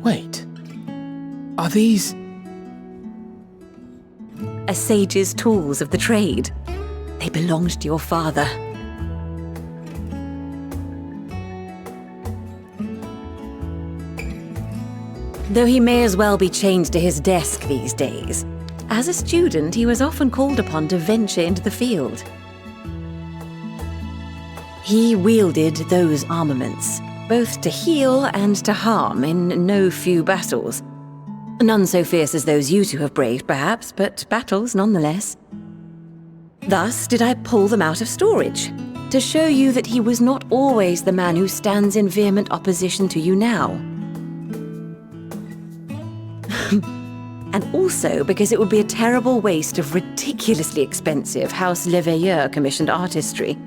Wait. Are these... A sage's tools of the trade. They belonged to your father. Though he may as well be chained to his desk these days, as a student he was often called upon to venture into the field. He wielded those armaments, both to heal and to harm in no few battles. None so fierce as those you two have braved, perhaps, but battles nonetheless. Thus did I pull them out of storage, to show you that he was not always the man who stands in vehement opposition to you now. And also because it would be a terrible waste of ridiculously expensive House Leveilleur commissioned artistry.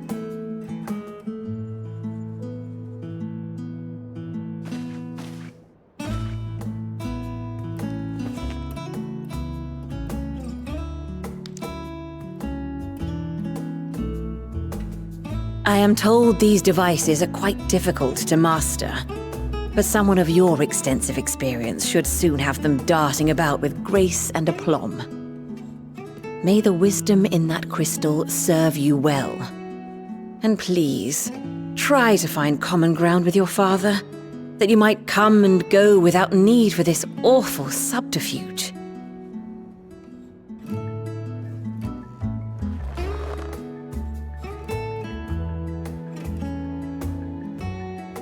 I am told these devices are quite difficult to master, but someone of your extensive experience should soon have them darting about with grace and aplomb. May the wisdom in that crystal serve you well. And please, try to find common ground with your father, that you might come and go without need for this awful subterfuge.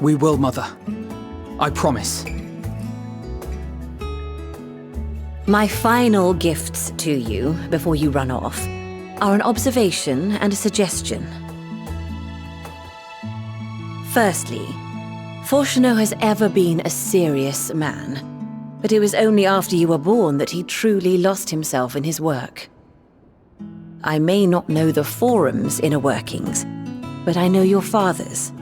We will, Mother. I promise. My final gifts to you, before you run off, are an observation and a suggestion. Firstly, Fortunato has ever been a serious man, but it was only after you were born that he truly lost himself in his work. I may not know the Forum's inner workings, but I know your father's.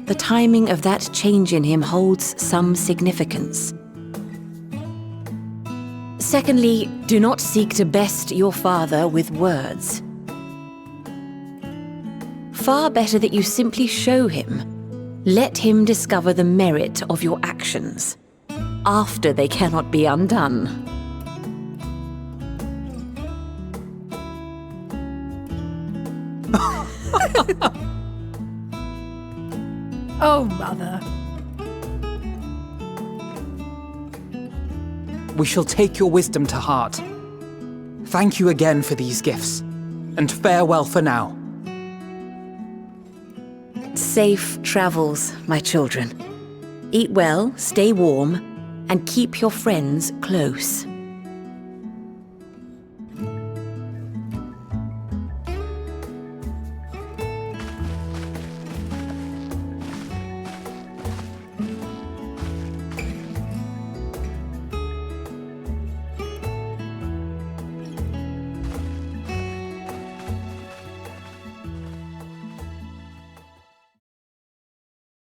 The timing of that change in him holds some significance. Secondly, do not seek to best your father with words. Far better that you simply show him, Let him discover the merit of your actions, after they cannot be undone. Oh, Mother. We shall take your wisdom to heart. Thank you again for these gifts, and farewell for now. Safe travels, my children. Eat well, stay warm, and keep your friends close.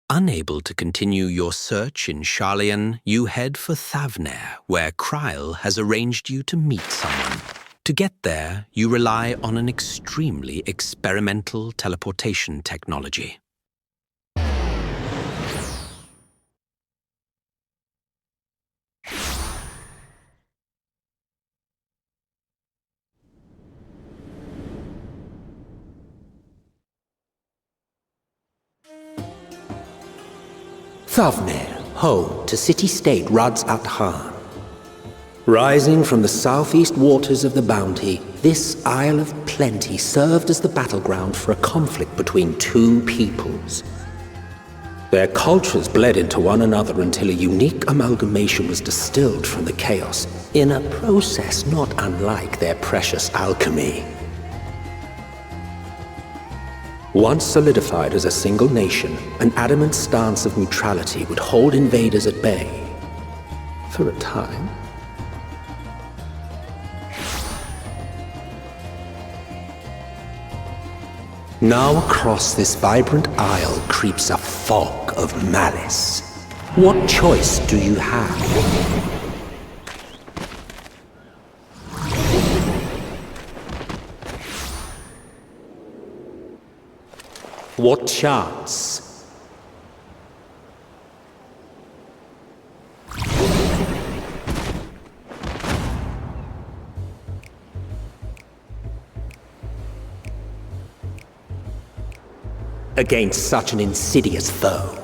Unable to continue your search in Sharlayan, you head for Thavnair, where Kryle has arranged you to meet someone. To get there, you rely on an extremely experimental teleportation technology. Thavnair, home to city-state Rads at Han. Rising from the southeast waters of the Bounty, this Isle of Plenty served as the battleground for a conflict between two peoples. Their cultures bled into one another until a unique amalgamation was distilled from the chaos, in a process not unlike their precious alchemy. Once solidified as a single nation, an adamant stance of neutrality would hold invaders at bay. For a time. Now across this vibrant isle creeps a fog of malice. What choice do you have? What chance? Against such an insidious foe.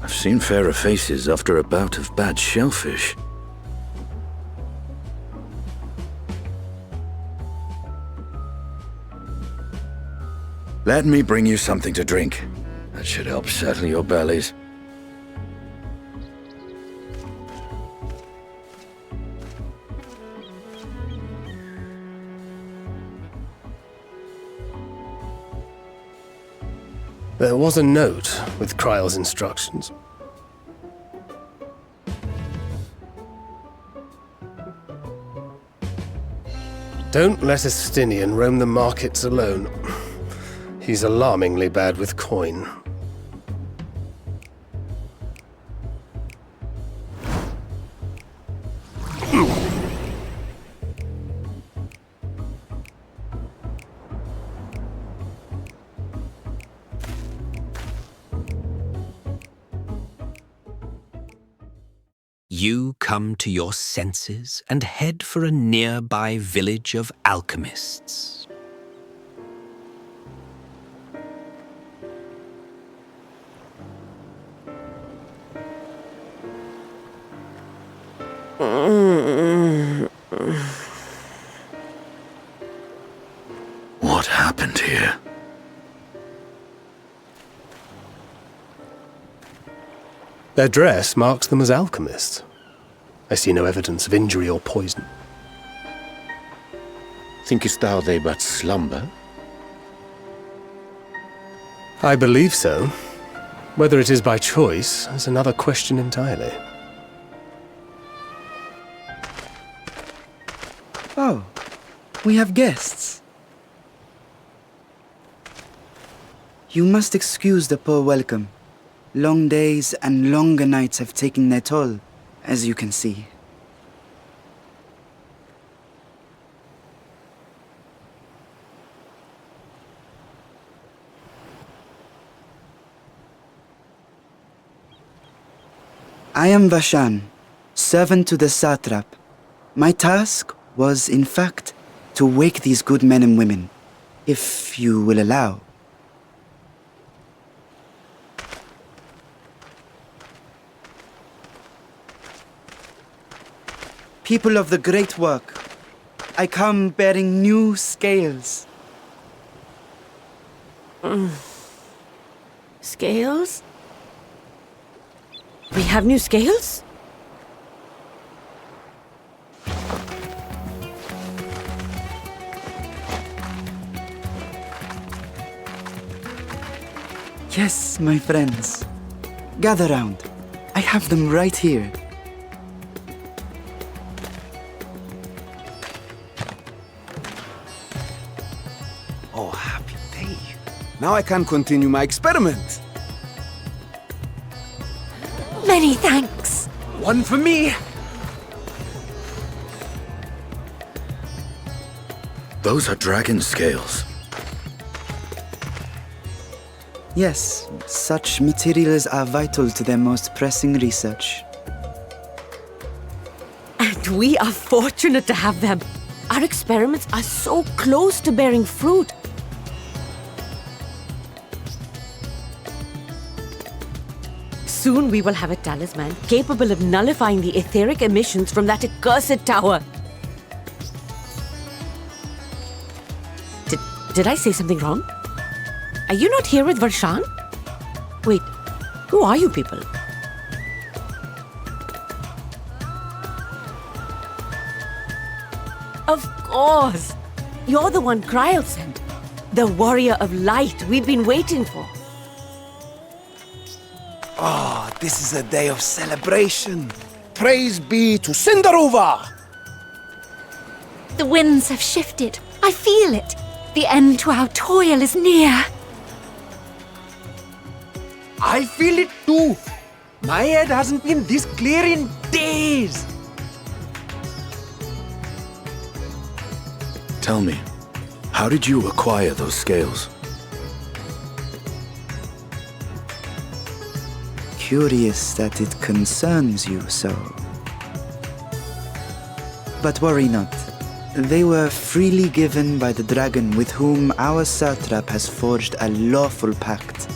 I've seen fairer faces after a bout of bad shellfish. Let me bring you something to drink. That should help settle your bellies. There was a note with Kryle's instructions. Don't let a Stinian roam the markets alone. He's alarmingly bad with coin. You come to your senses and head for a nearby village of alchemists. What happened here? Their dress marks them as alchemists. I see no evidence of injury or poison. Thinkest thou they but slumber? I believe so. Whether it is by choice is another question entirely. Oh, we have guests. You must excuse the poor welcome. Long days and longer nights have taken their toll, as you can see. I am Vashan, servant to the satrap. My task was, in fact, to wake these good men and women, if you will allow. People of the great work, I come bearing new scales. Scales? We have new scales? Yes, my friends. Gather round. I have them right here. Oh, happy day. Now I can continue my experiment. Many thanks. One for me. Those are dragon scales. Yes, such materials are vital to their most pressing research. And we are fortunate to have them. Our experiments are so close to bearing fruit. Soon we will have a talisman capable of nullifying the etheric emissions from that accursed tower. Did I say something wrong? Are you not here with Varshan? Wait, who are you people? Of course! You're the one Kryl sent. The warrior of light we've been waiting for. Oh, this is a day of celebration. Praise be to Cinderova! The winds have shifted. I feel it. The end to our toil is near. I feel it too. My head hasn't been this clear in days. Tell me, how did you acquire those scales? Curious that it concerns you so. But worry not. They were freely given by the dragon with whom our satrap has forged a lawful pact.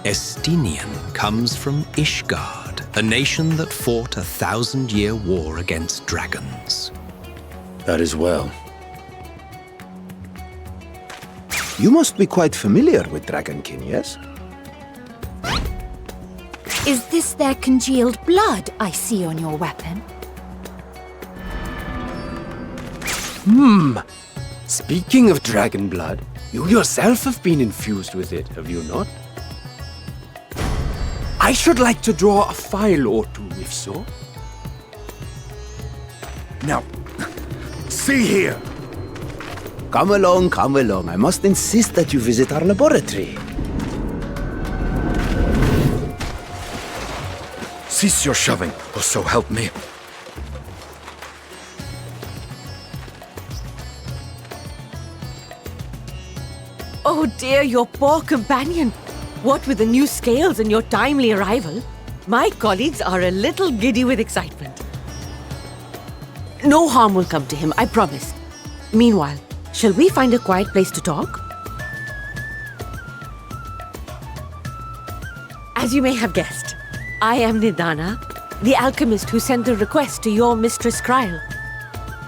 Estinian comes from Ishgard, a nation that fought a 1,000-year war against dragons. That is well. You must be quite familiar with Dragonkin, yes? Is this their congealed blood I see on your weapon? Speaking of dragon blood, you yourself have been infused with it, have you not? I should like to draw a file or two, if so. Now, see here. Come along, come along. I must insist that you visit our laboratory. Cease your shoving, or so help me. Oh dear, your poor companion. What with the new scales and your timely arrival, my colleagues are a little giddy with excitement. No harm will come to him, I promise. Meanwhile, shall we find a quiet place to talk? As you may have guessed, I am Nidana, the alchemist who sent the request to your Mistress Kryl.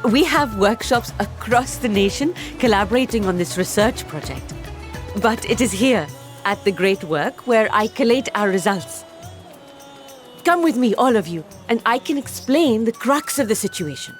We have workshops across the nation collaborating on this research project. But it is here, at the Great Work, where I collate our results. Come with me, all of you, and I can explain the crux of the situation.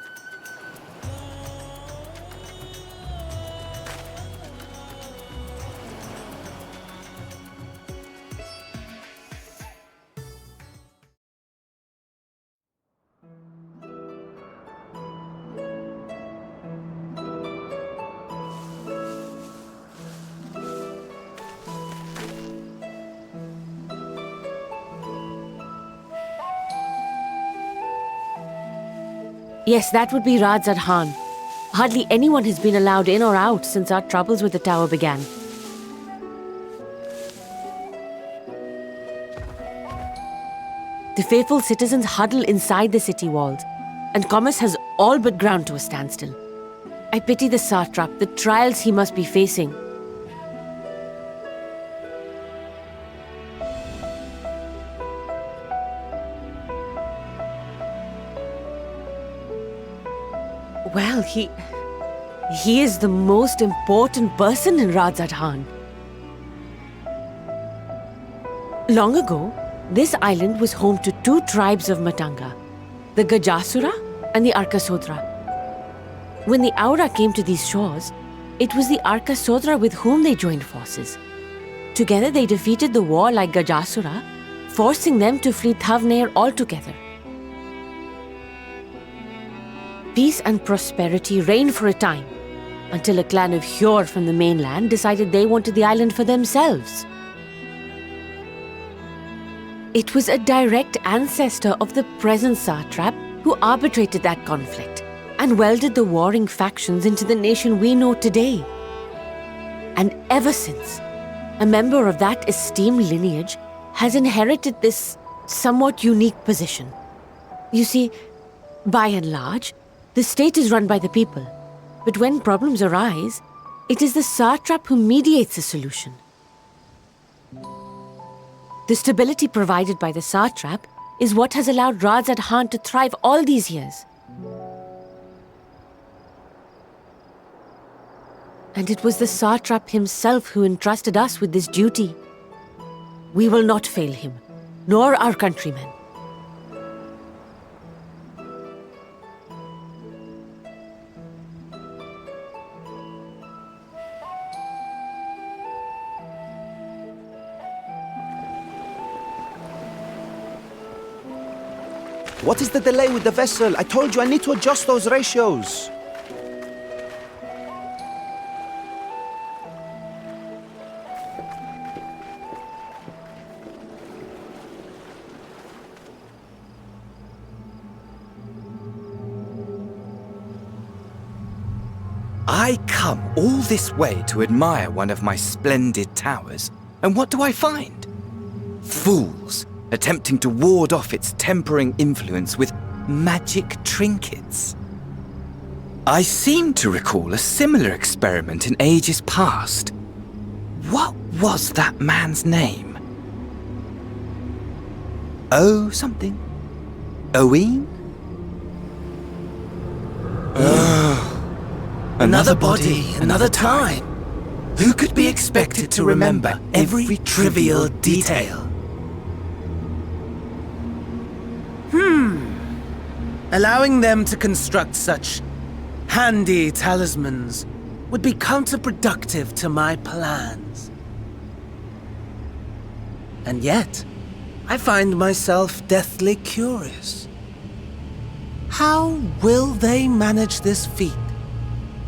Yes, that would be Radzad Khan. Hardly anyone has been allowed in or out since our troubles with the tower began. The faithful citizens huddle inside the city walls, and commerce has all but ground to a standstill. I pity the satrap, the trials he must be facing. Well, he is the most important person in Radzad Khan. Long ago, this island was home to two tribes of Matanga, the Gajasura and the Arkasodra. When the Aura came to these shores, it was the Arkasodra with whom they joined forces. Together they defeated the warlike Gajasura, forcing them to flee Thavnair altogether. Peace and prosperity reigned for a time, until a clan of Hjor from the mainland decided they wanted the island for themselves. It was a direct ancestor of the present satrap who arbitrated that conflict and welded the warring factions into the nation we know today. And ever since, a member of that esteemed lineage has inherited this somewhat unique position. You see, by and large, the state is run by the people, but when problems arise, it is the satrap who mediates a solution. The stability provided by the satrap is what has allowed Radzad Khan to thrive all these years. And it was the satrap himself who entrusted us with this duty. We will not fail him, nor our countrymen. What is the delay with the vessel? I told you I need to adjust those ratios. I come all this way to admire one of my splendid towers, and what do I find? Fools attempting to ward off its tempering influence with magic trinkets. I seem to recall a similar experiment in ages past. What was that man's name? Oh, something. Owen? Another body, another time. Who could be expected to remember every trivial detail? Allowing them to construct such handy talismans would be counterproductive to my plans. And yet, I find myself deathly curious. How will they manage this feat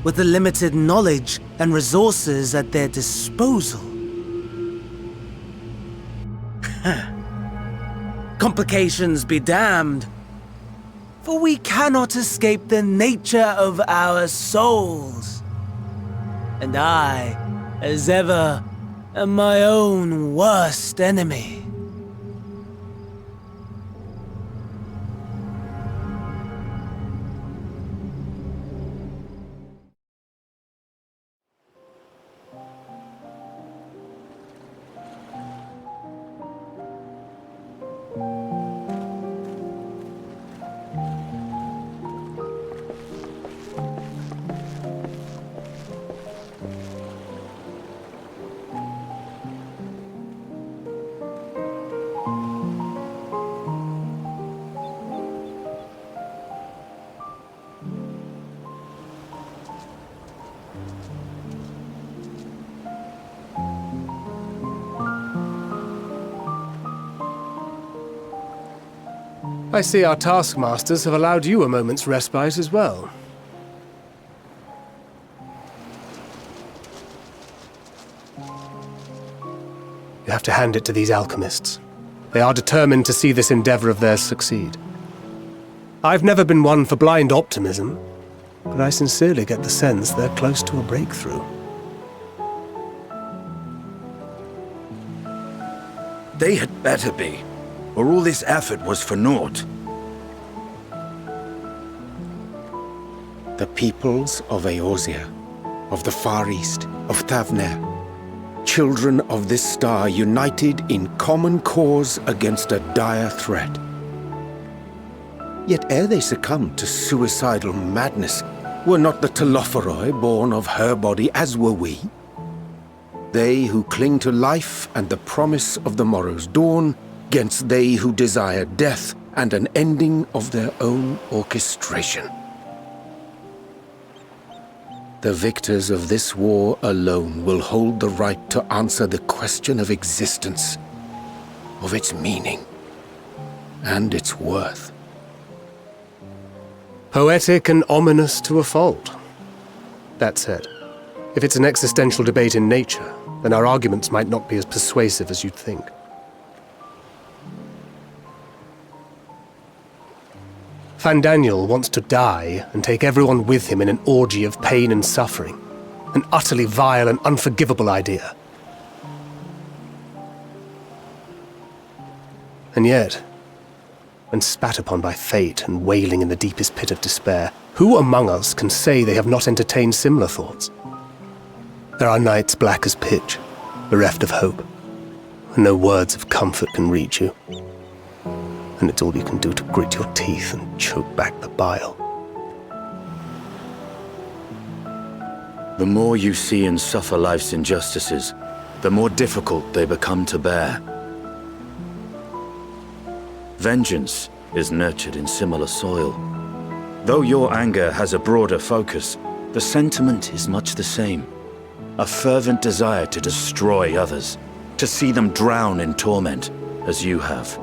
with the limited knowledge and resources at their disposal? Complications be damned, for we cannot escape the nature of our souls. And I, as ever, am my own worst enemy. I see our taskmasters have allowed you a moment's respite as well. You have to hand it to these alchemists. They are determined to see this endeavor of theirs succeed. I've never been one for blind optimism, but I sincerely get the sense they're close to a breakthrough. They had better be, or all this effort was for naught. The peoples of Eorzea, of the Far East, of Thavner, children of this star united in common cause against a dire threat. Yet ere they succumbed to suicidal madness, were not the Telophoroi born of her body as were we? They who cling to life and the promise of the morrow's dawn, against they who desire death and an ending of their own orchestration. The victors of this war alone will hold the right to answer the question of existence, of its meaning, and its worth. Poetic and ominous to a fault. That said, if it's an existential debate in nature, then our arguments might not be as persuasive as you'd think. Fandaniel wants to die and take everyone with him in an orgy of pain and suffering. An utterly vile and unforgivable idea. And yet, when spat upon by fate and wailing in the deepest pit of despair, who among us can say they have not entertained similar thoughts? There are nights black as pitch, bereft of hope, and no words of comfort can reach you. And it's all you can do to grit your teeth and choke back the bile. The more you see and suffer life's injustices, the more difficult they become to bear. Vengeance is nurtured in similar soil. Though your anger has a broader focus, the sentiment is much the same. A fervent desire to destroy others, to see them drown in torment, as you have.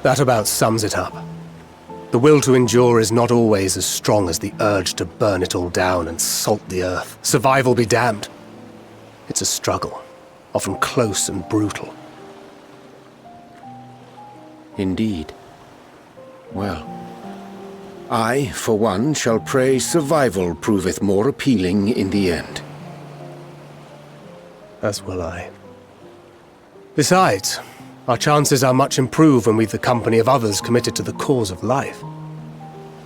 That about sums it up. The will to endure is not always as strong as the urge to burn it all down and salt the earth. Survival be damned. It's a struggle, often close and brutal. Indeed. Well, I, for one, shall pray survival proveth more appealing in the end. As will I. Besides, our chances are much improved when we've the company of others committed to the cause of life.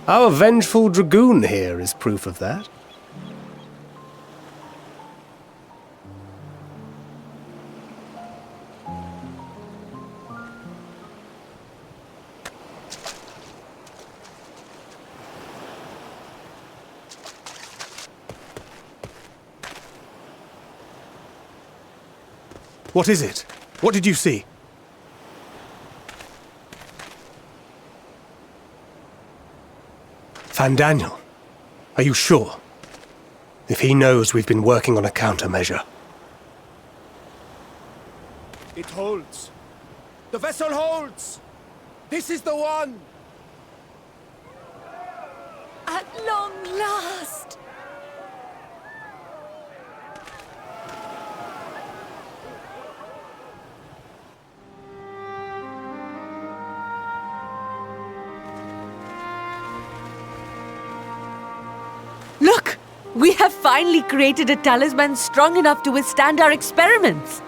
Our vengeful dragoon here is proof of that. What is it? What did you see? Fandaniel, are you sure? If he knows we've been working on a countermeasure. It holds. The vessel holds! This is the one! At long last! Look! We have finally created a talisman strong enough to withstand our experiments!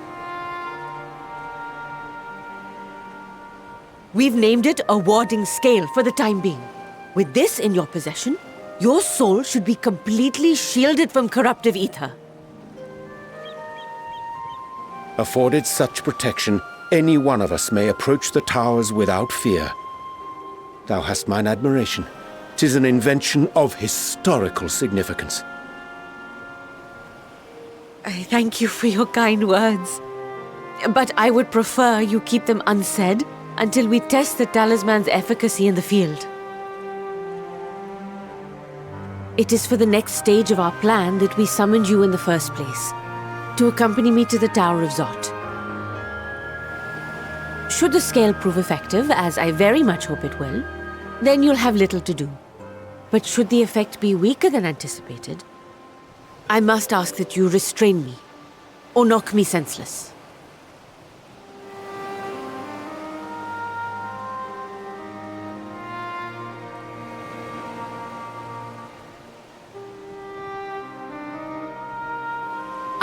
We've named it a warding scale for the time being. With this in your possession, your soul should be completely shielded from corruptive ether. Afforded such protection, any one of us may approach the towers without fear. Thou hast mine admiration. 'Tis an invention of historical significance. I thank you for your kind words. But I would prefer you keep them unsaid until we test the talisman's efficacy in the field. It is for the next stage of our plan that we summoned you in the first place, to accompany me to the Tower of Zot. Should the scale prove effective, as I very much hope it will, then you'll have little to do. But should the effect be weaker than anticipated, I must ask that you restrain me, or knock me senseless.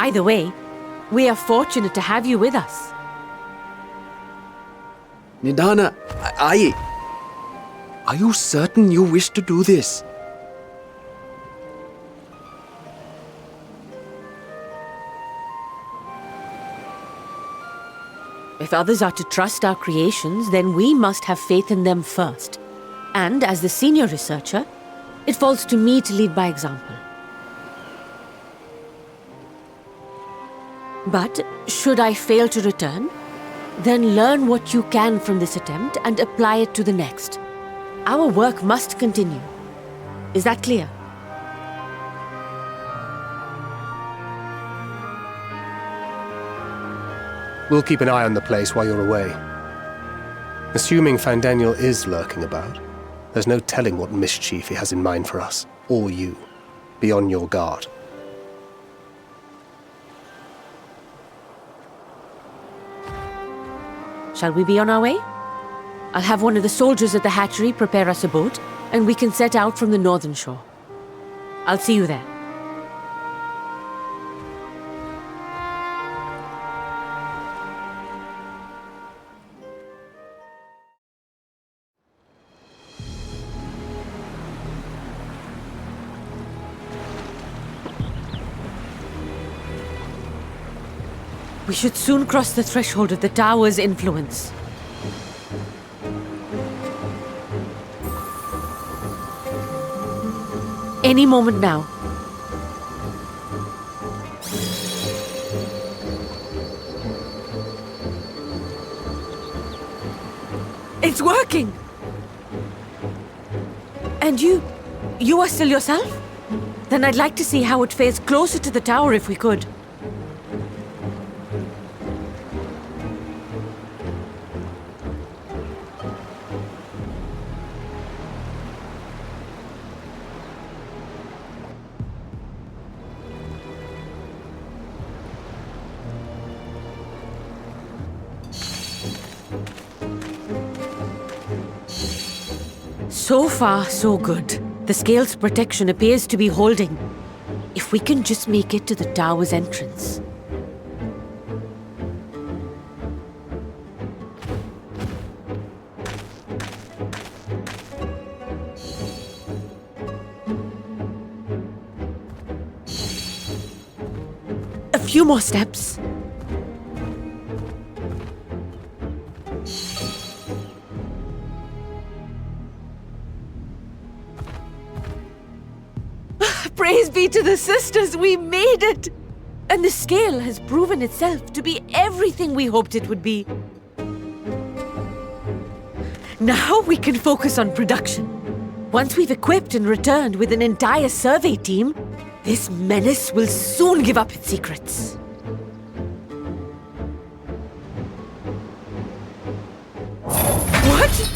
Either way, we are fortunate to have you with us. Nidana, are you certain you wish to do this? If others are to trust our creations, then we must have faith in them first. And as the senior researcher, it falls to me to lead by example. But should I fail to return, then learn what you can from this attempt and apply it to the next. Our work must continue. Is that clear? We'll keep an eye on the place while you're away. Assuming Fandaniel is lurking about, there's no telling what mischief he has in mind for us, or you. Be on your guard. Shall we be on our way? I'll have one of the soldiers at the hatchery prepare us a boat, and we can set out from the northern shore. I'll see you there. We should soon cross the threshold of the tower's influence. Any moment now. It's working! And you are still yourself? Then I'd like to see how it fares closer to the tower if we could. So far, so good. The scale's protection appears to be holding. If we can just make it to the tower's entrance. A few more steps. Praise be to the sisters, we made it! And the scale has proven itself to be everything we hoped it would be. Now we can focus on production. Once we've equipped and returned with an entire survey team, this menace will soon give up its secrets. What?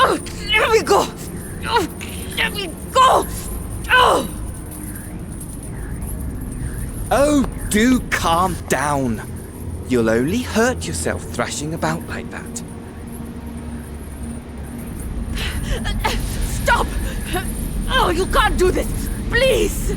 Oh, let me go! Oh, let me go! Oh, do calm down. You'll only hurt yourself thrashing about like that. Stop! Oh, you can't do this! Please!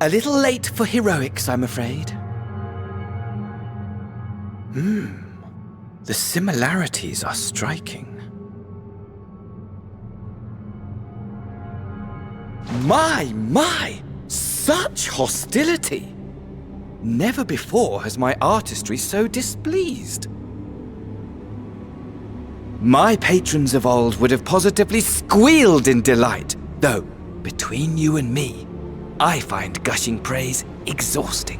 A little late for heroics, I'm afraid. The similarities are striking. My! Such hostility! Never before has my artistry so displeased. My patrons of old would have positively squealed in delight, though, between you and me, I find gushing praise exhausting.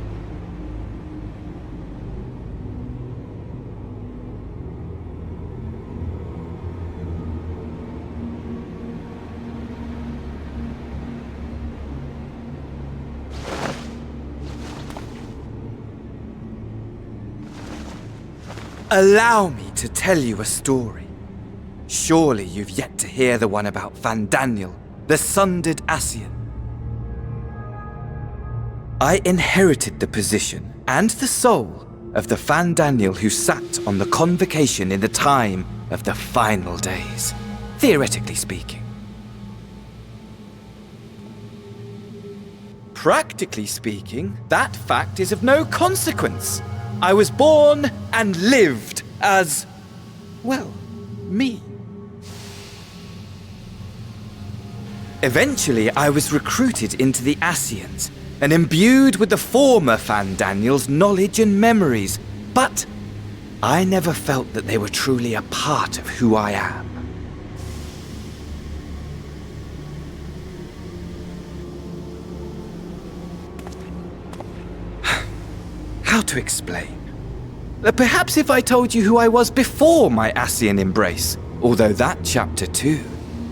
Allow me to tell you a story. Surely you've yet to hear the one about Fandaniel, the sundered Ascian. I inherited the position and the soul of the Fandaniel who sat on the convocation in the time of the final days, theoretically speaking. Practically speaking, that fact is of no consequence. I was born and lived as, well, me. Eventually, I was recruited into the Ascians and imbued with the former Fandaniel's knowledge and memories, but I never felt that they were truly a part of who I am. How to explain? Perhaps if I told you who I was before my Ascian embrace, although that chapter too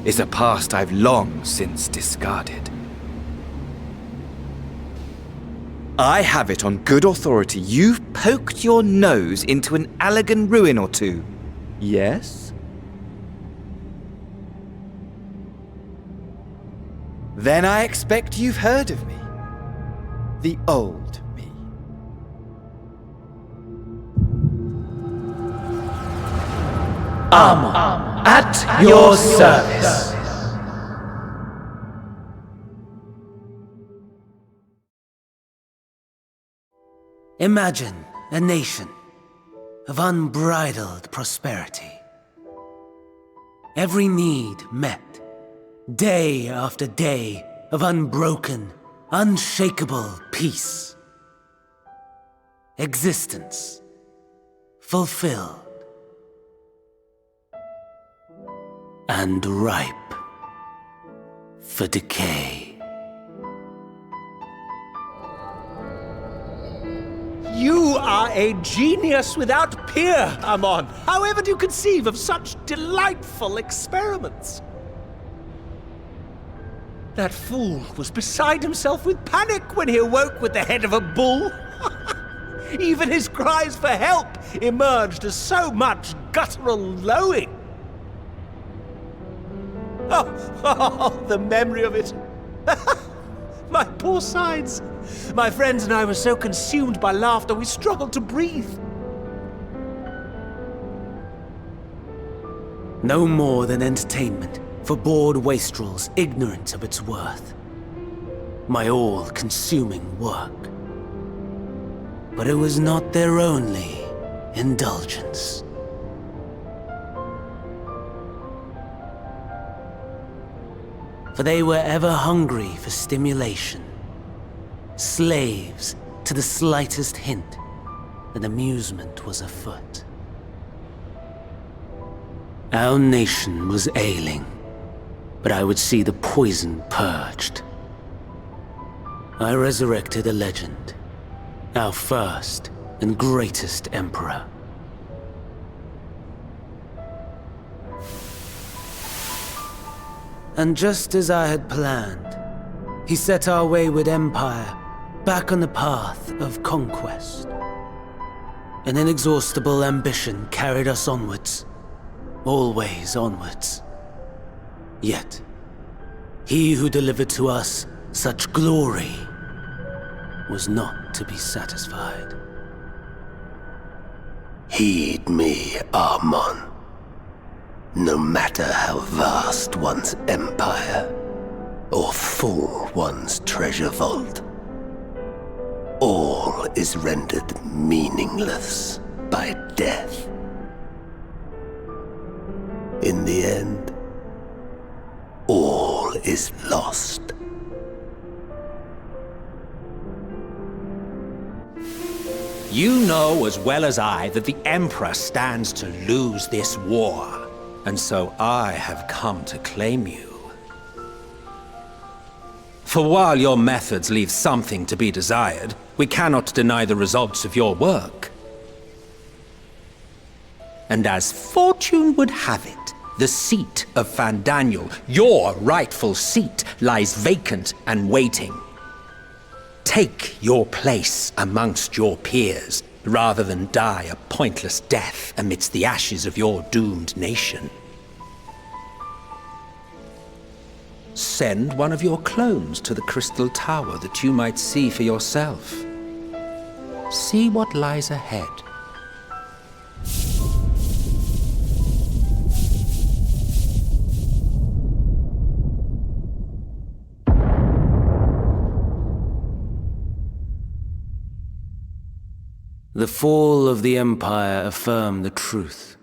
is a past I've long since discarded. I have it on good authority you've poked your nose into an Allegan ruin or two. Yes? Then I expect you've heard of me. The old me. Armor, at your service. Imagine a nation of unbridled prosperity. Every need met, day after day of unbroken, unshakable peace. Existence fulfilled and ripe for decay. You are a genius without peer, Amon. However do you conceive of such delightful experiments? That fool was beside himself with panic when he awoke with the head of a bull. Even his cries for help emerged as so much guttural lowing. Oh, the memory of it. My poor sides. My friends and I were so consumed by laughter we struggled to breathe. No more than entertainment for bored wastrels ignorant of its worth. My all-consuming work. But it was not their only indulgence. For they were ever hungry for stimulation, slaves to the slightest hint that amusement was afoot. Our nation was ailing, but I would see the poison purged. I resurrected a legend, our first and greatest emperor. And just as I had planned, he set our wayward empire back on the path of conquest. An inexhaustible ambition carried us onwards, always onwards. Yet, he who delivered to us such glory was not to be satisfied. Heed me, Amon. No matter how vast one's empire, or full one's treasure vault, is rendered meaningless by death. In the end, all is lost. You know as well as I that the Emperor stands to lose this war, and so I have come to claim you. For while your methods leave something to be desired, we cannot deny the results of your work. And as fortune would have it, the seat of Fandaniel, your rightful seat, lies vacant and waiting. Take your place amongst your peers, rather than die a pointless death amidst the ashes of your doomed nation. Send one of your clones to the Crystal Tower that you might see for yourself. See what lies ahead. The fall of the Empire affirmed the truth,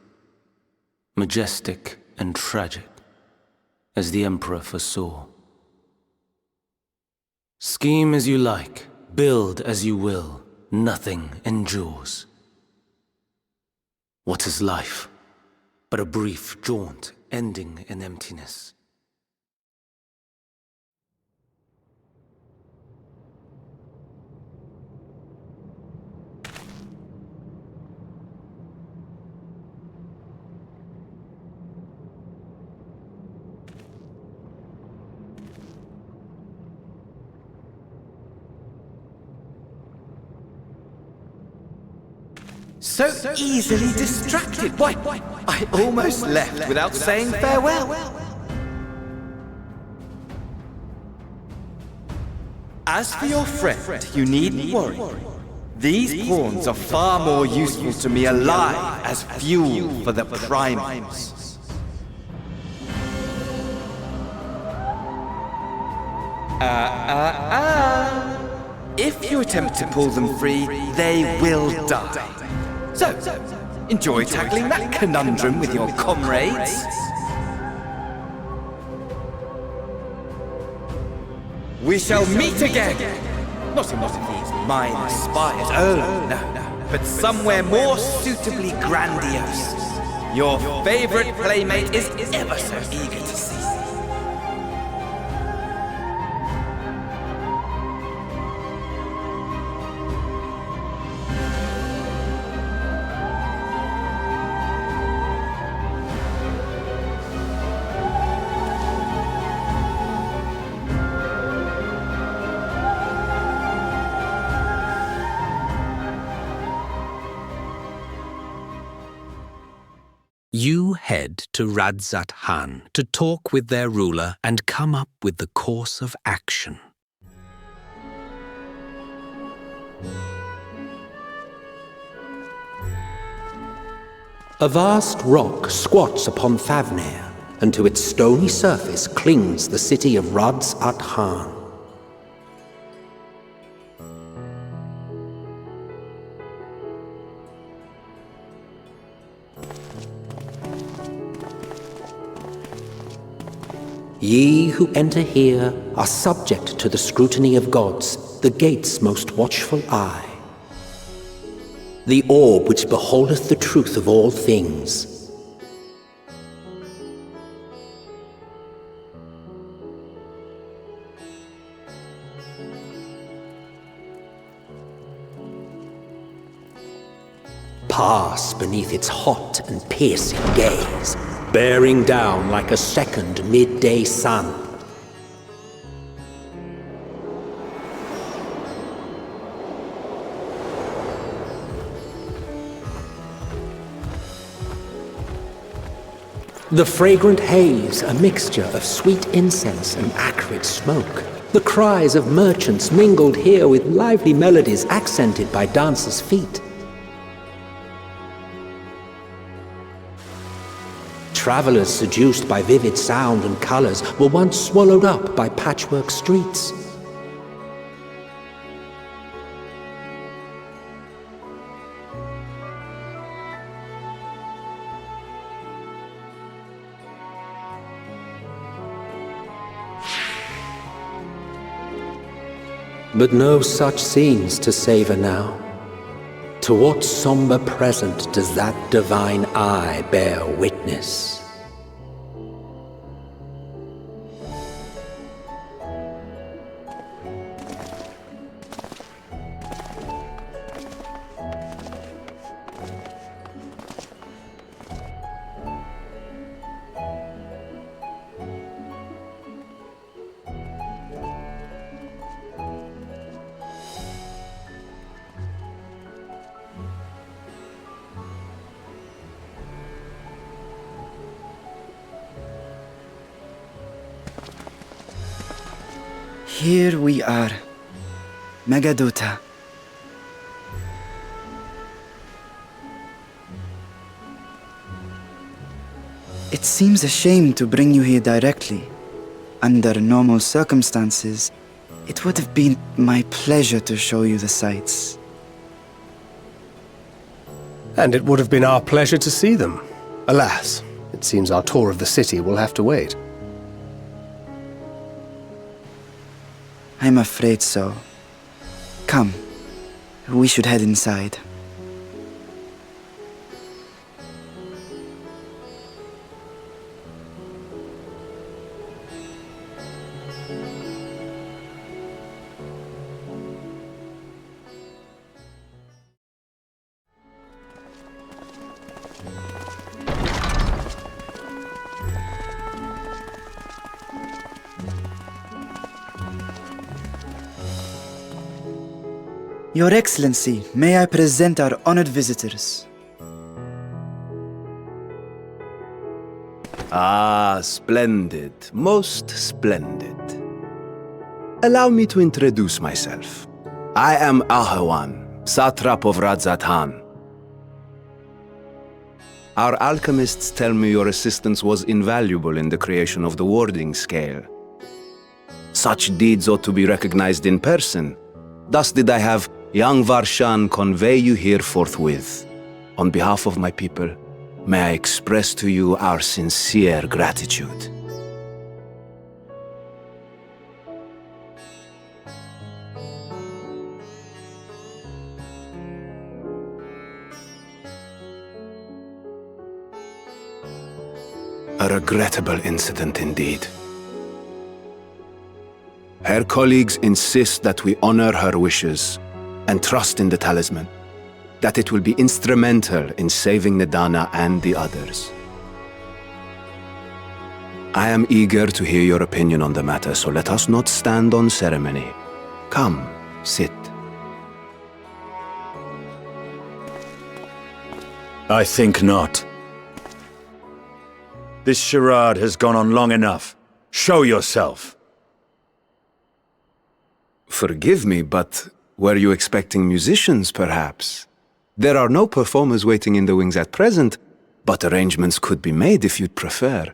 majestic and tragic, as the Emperor foresaw. Scheme as you like, build as you will, nothing endures. What is life but a brief jaunt ending in emptiness? So easily distracted. Why, I almost left without saying farewell. As for your friend, you needn't worry. These pawns are far more useful to me alive as fuel for the primates. If you attempt to pull them free, they will die. So, enjoy tackling that conundrum with your comrades. We shall meet again! Not in one of these minor spires, oh no, but somewhere more suitably grandiose. Your favorite playmate is ever so eager to see. You head to Radzat Han to talk with their ruler and come up with the course of action. A vast rock squats upon Thavnair, and to its stony surface clings the city of Radzat Han. Ye who enter here are subject to the scrutiny of gods, the gate's most watchful eye. The orb which beholdeth the truth of all things. Pass beneath its hot and piercing gaze, bearing down like a second midday sun. The fragrant haze, a mixture of sweet incense and acrid smoke. The cries of merchants mingled here with lively melodies accented by dancers' feet. Travelers seduced by vivid sound and colors were once swallowed up by patchwork streets. But no such scenes to savor now. To what somber present does that divine eye bear witness? Here we are, Megadota. It seems a shame to bring you here directly. Under normal circumstances, it would have been my pleasure to show you the sights. And it would have been our pleasure to see them. Alas, it seems our tour of the city will have to wait. I'm afraid so. Come, we should head inside. Your Excellency, may I present our honored visitors? Ah, splendid. Most splendid. Allow me to introduce myself. I am Ahawan, satrap of Radzatan. Our alchemists tell me your assistance was invaluable in the creation of the warding scale. Such deeds ought to be recognized in person. Thus did I have young Varshan convey you here forthwith. On behalf of my people, may I express to you our sincere gratitude. A regrettable incident indeed. Her colleagues insist that we honor her wishes and trust in the talisman, that it will be instrumental in saving Nidana and the others. I am eager to hear your opinion on the matter, so let us not stand on ceremony. Come, sit. I think not. This charade has gone on long enough. Show yourself. Forgive me, but were you expecting musicians, perhaps? There are no performers waiting in the wings at present, but arrangements could be made if you'd prefer.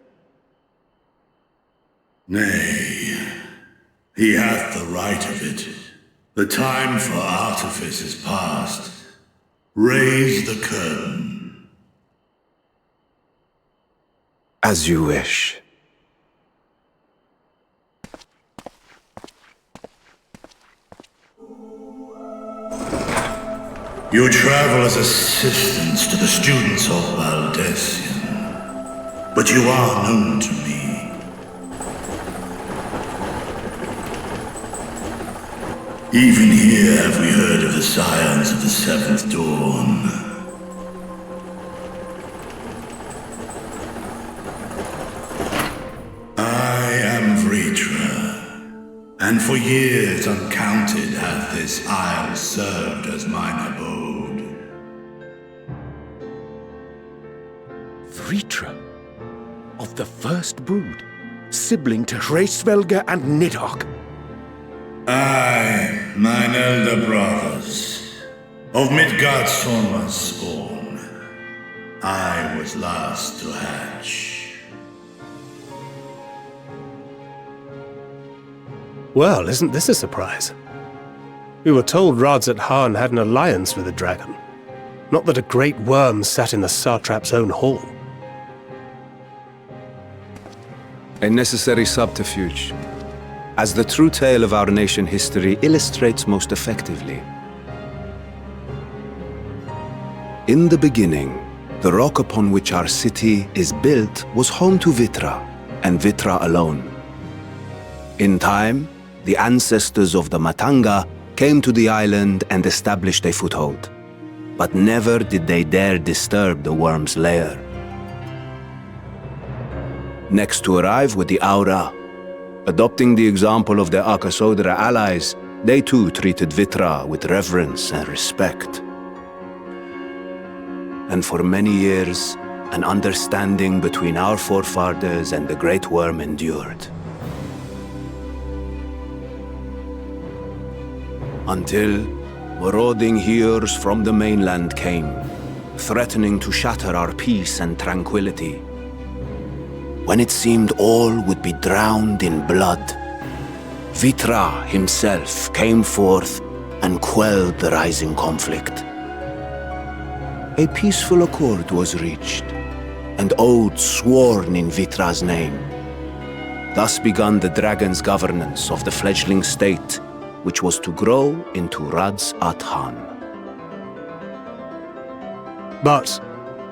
Nay, he hath the right of it. The time for artifice is past. Raise the curtain. As you wish. You travel as assistants to the students of Valdesian, but you are known to me. Even here have we heard of the scions of the Seventh Dawn. I am Vritra, and for years uncounted hath this isle served as mine abode. Vritra, of the First Brood, sibling to Hraesvelgr and Nidhogg. Aye, mine elder brothers, of Midgard Sorma's spawn, I was last to hatch. Well, isn't this a surprise? We were told Radzat-Han had an alliance with the dragon. Not that a great worm sat in the satrap's own hall. A necessary subterfuge. as the true tale of our nation history illustrates most effectively. In the beginning, the rock upon which our city is built was home to Vitra, and Vitra alone. In time, the ancestors of the Matanga came to the island and established a foothold. But never did they dare disturb the worm's lair. Next to arrive were the Aura. Adopting the example of their Akasodra allies, they too treated Vitra with reverence and respect. And for many years, an understanding between our forefathers and the Great Worm endured. Until marauding heroes from the mainland came, threatening to shatter our peace and tranquility. When it seemed all would be drowned in blood, Vitra himself came forth and quelled the rising conflict. A peaceful accord was reached, and oaths sworn in Vitra's name. Thus began the dragon's governance of the fledgling state, which was to grow into Radz Athan. But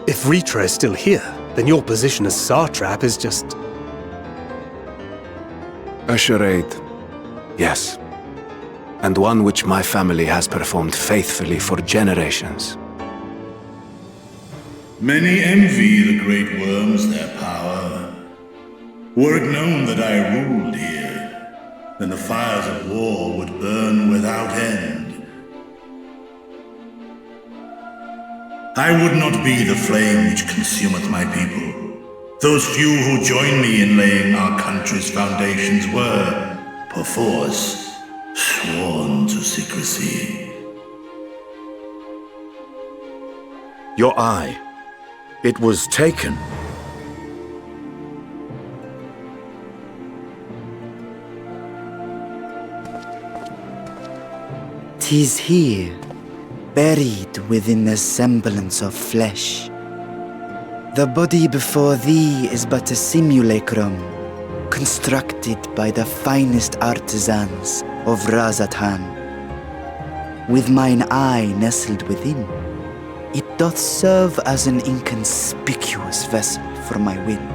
if Ritra is still here, then your position as satrap is just... A charade, yes. And one which my family has performed faithfully for generations. Many envy the great worms their power. Were it known that I ruled here, then the fires of war would burn without end. I would not be the flame which consumeth my people. Those few who join me in laying our country's foundations were, perforce, sworn to secrecy. Your eye. It was taken. 'Tis here, buried within the semblance of flesh. The body before thee is but a simulacrum, constructed by the finest artisans of Razatan. With mine eye nestled within, it doth serve as an inconspicuous vessel for my will.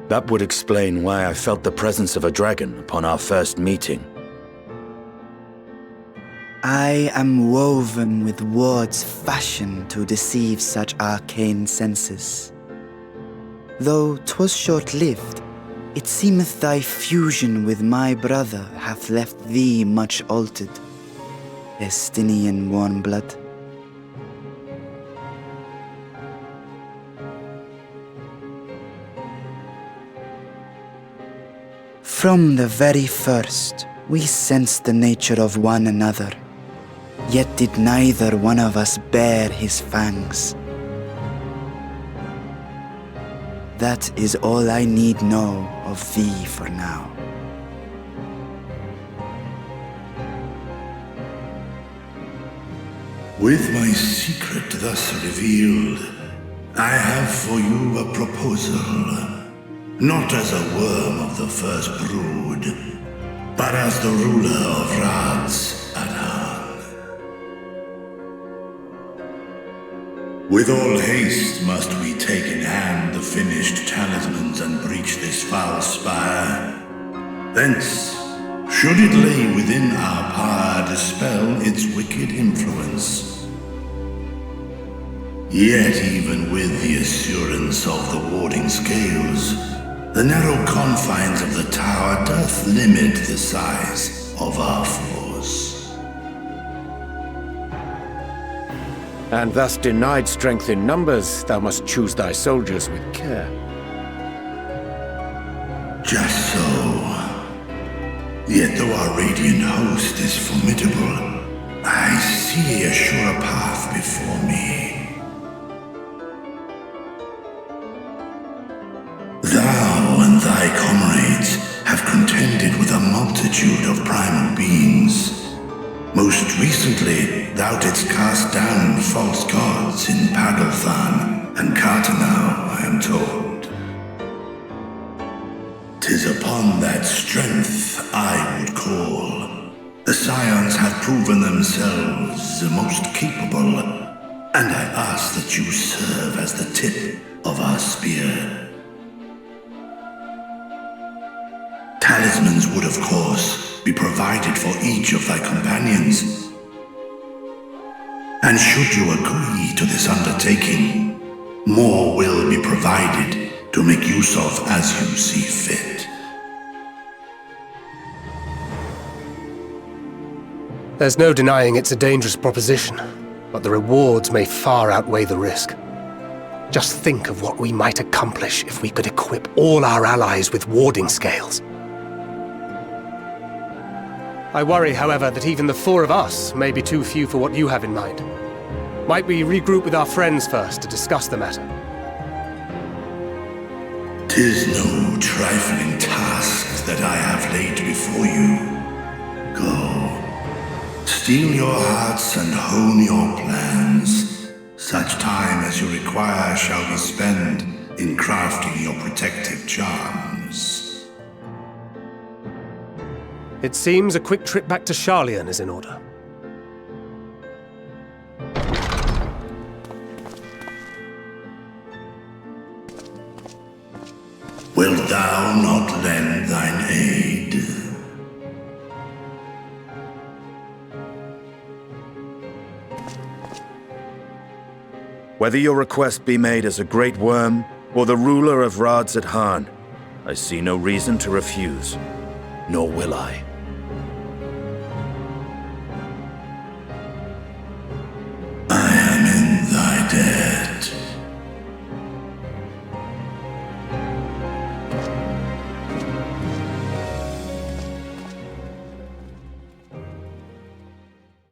That would explain why I felt the presence of a dragon upon our first meeting. I am woven with words fashioned to deceive such arcane senses. Though 'twas short-lived, it seemeth thy fusion with my brother hath left thee much altered, Destinian warm blood. From the very first, we sensed the nature of one another, yet did neither one of us bare his fangs. That is all I need know of thee for now. With my secret thus revealed, I have for you a proposal. Not as a worm of the first brood, but as the ruler of Radz Athan. With all haste must we take in hand the finished talismans and breach this foul spire. Thence, should it lay within our power, dispel its wicked influence. Yet even with the assurance of the warding scales, the narrow confines of the tower doth limit the size of our force. And thus denied strength in numbers, thou must choose thy soldiers with care. Just so. Yet though our radiant host is formidable, I see a sure path before me. Thou and thy comrades have contended with a multitude of primal beings. Most recently, thou didst cast down false gods in Pagalthan and Kartanau, I am told. 'Tis upon that strength I would call. The Scions have proven themselves the most capable, and I ask that you serve as the tip of our spear. Talismans would, of course, be provided for each of thy companions. And should you agree to this undertaking, more will be provided to make use of as you see fit. There's no denying it's a dangerous proposition, but the rewards may far outweigh the risk. Just think of what we might accomplish if we could equip all our allies with warding scales. I worry, however, that even the 4 of us may be too few for what you have in mind. Might we regroup with our friends first to discuss the matter? 'Tis no trifling task that I have laid before you. Go. Steel your hearts and hone your plans. Such time as you require shall be spent in crafting your protective charms. It seems a quick trip back to Sharlayan is in order. Wilt thou not lend thine aid? Whether your request be made as a great worm or the ruler of Rads at Han, I see no reason to refuse, nor will I. I am in thy debt.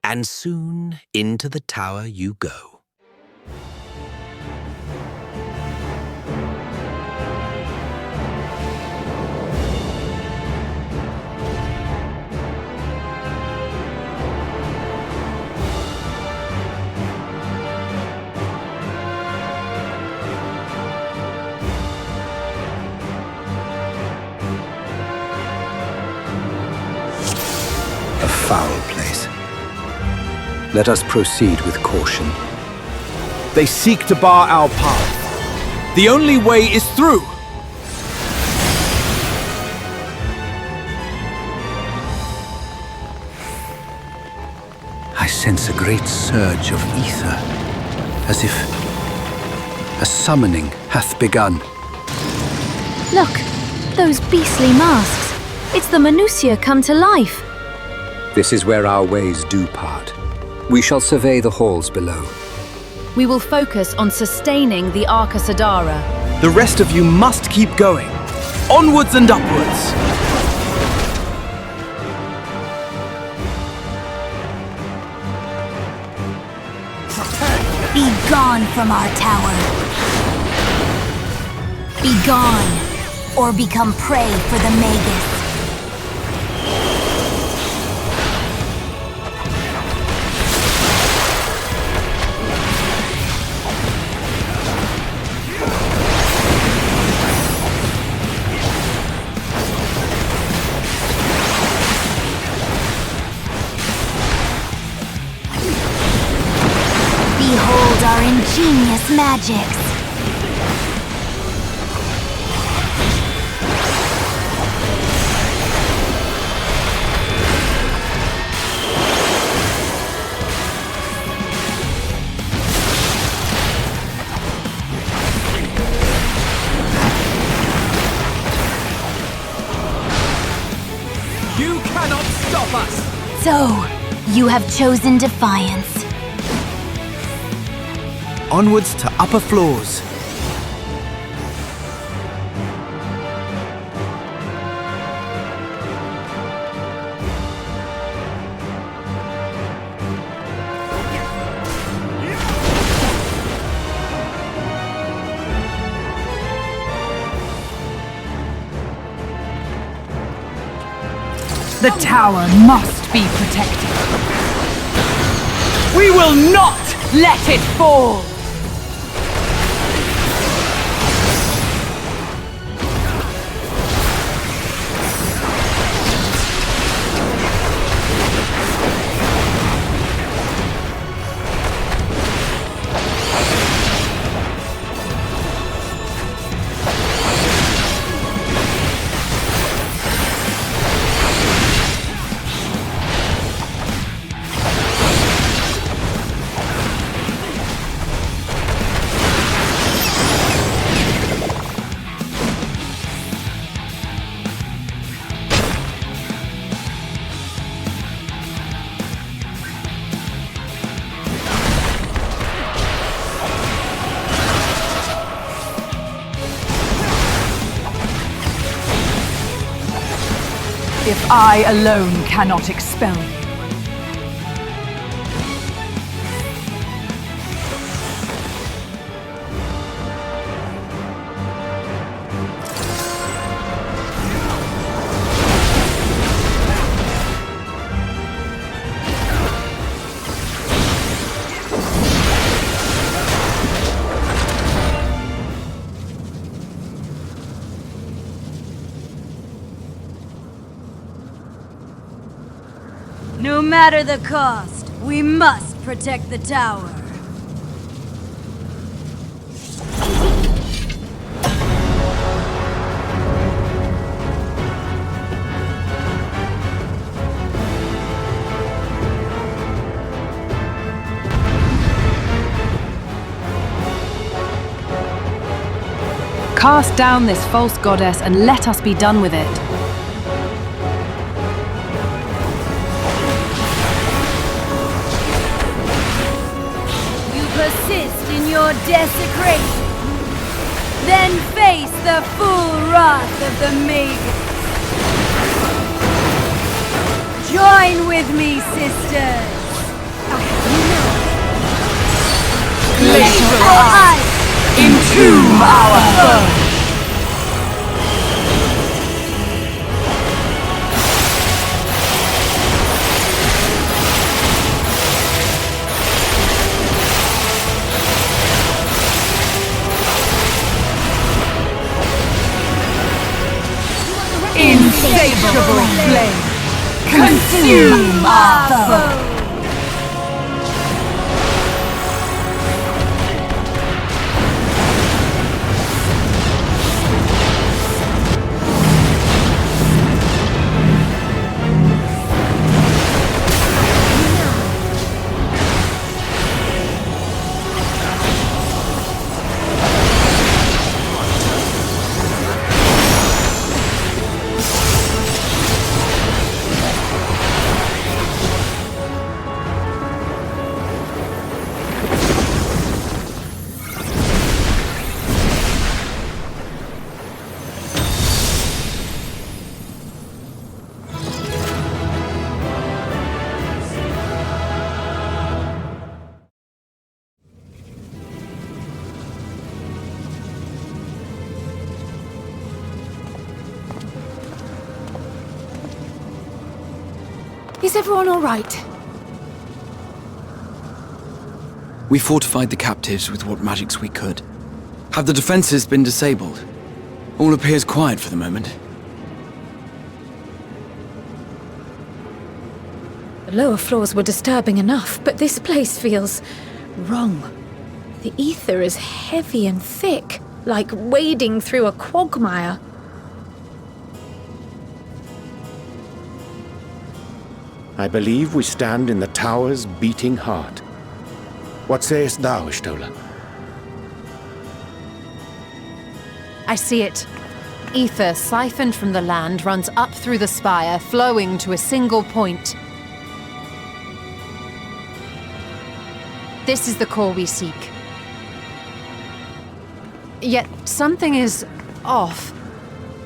And soon into the tower you go. A foul place. Let us proceed with caution. They seek to bar our path. The only way is through! I sense a great surge of ether, as if a summoning hath begun. Look, those beastly masks. It's the Minutia come to life. This is where our ways do part. We shall survey the halls below. We will focus on sustaining the Arca Sadara. The rest of you must keep going. Onwards and upwards! Be gone from our tower. Be gone, or become prey for the Magus. Behold our ingenious magics! You cannot stop us! So, you have chosen defiance. Onwards to upper floors. The tower must be protected. We will not let it fall! if I alone cannot expel you. No matter the cost, we must protect the tower. Cast down this false goddess and let us be done with it. Persist in your desecration. Then face the full wrath of the Magus. Join with me, sisters. Glacial ice, entomb our foe. Insatiable flame, consume our foe! Is everyone all right? We fortified the captives with what magics we could. Have the defenses been disabled? All appears quiet for the moment. The lower floors were disturbing enough, but this place feels wrong. The ether is heavy and thick, like wading through a quagmire. I believe we stand in the tower's beating heart. What sayest thou, Ishtola? I see it. Ether siphoned from the land runs up through the spire, flowing to a single point. This is the core we seek. Yet something is off.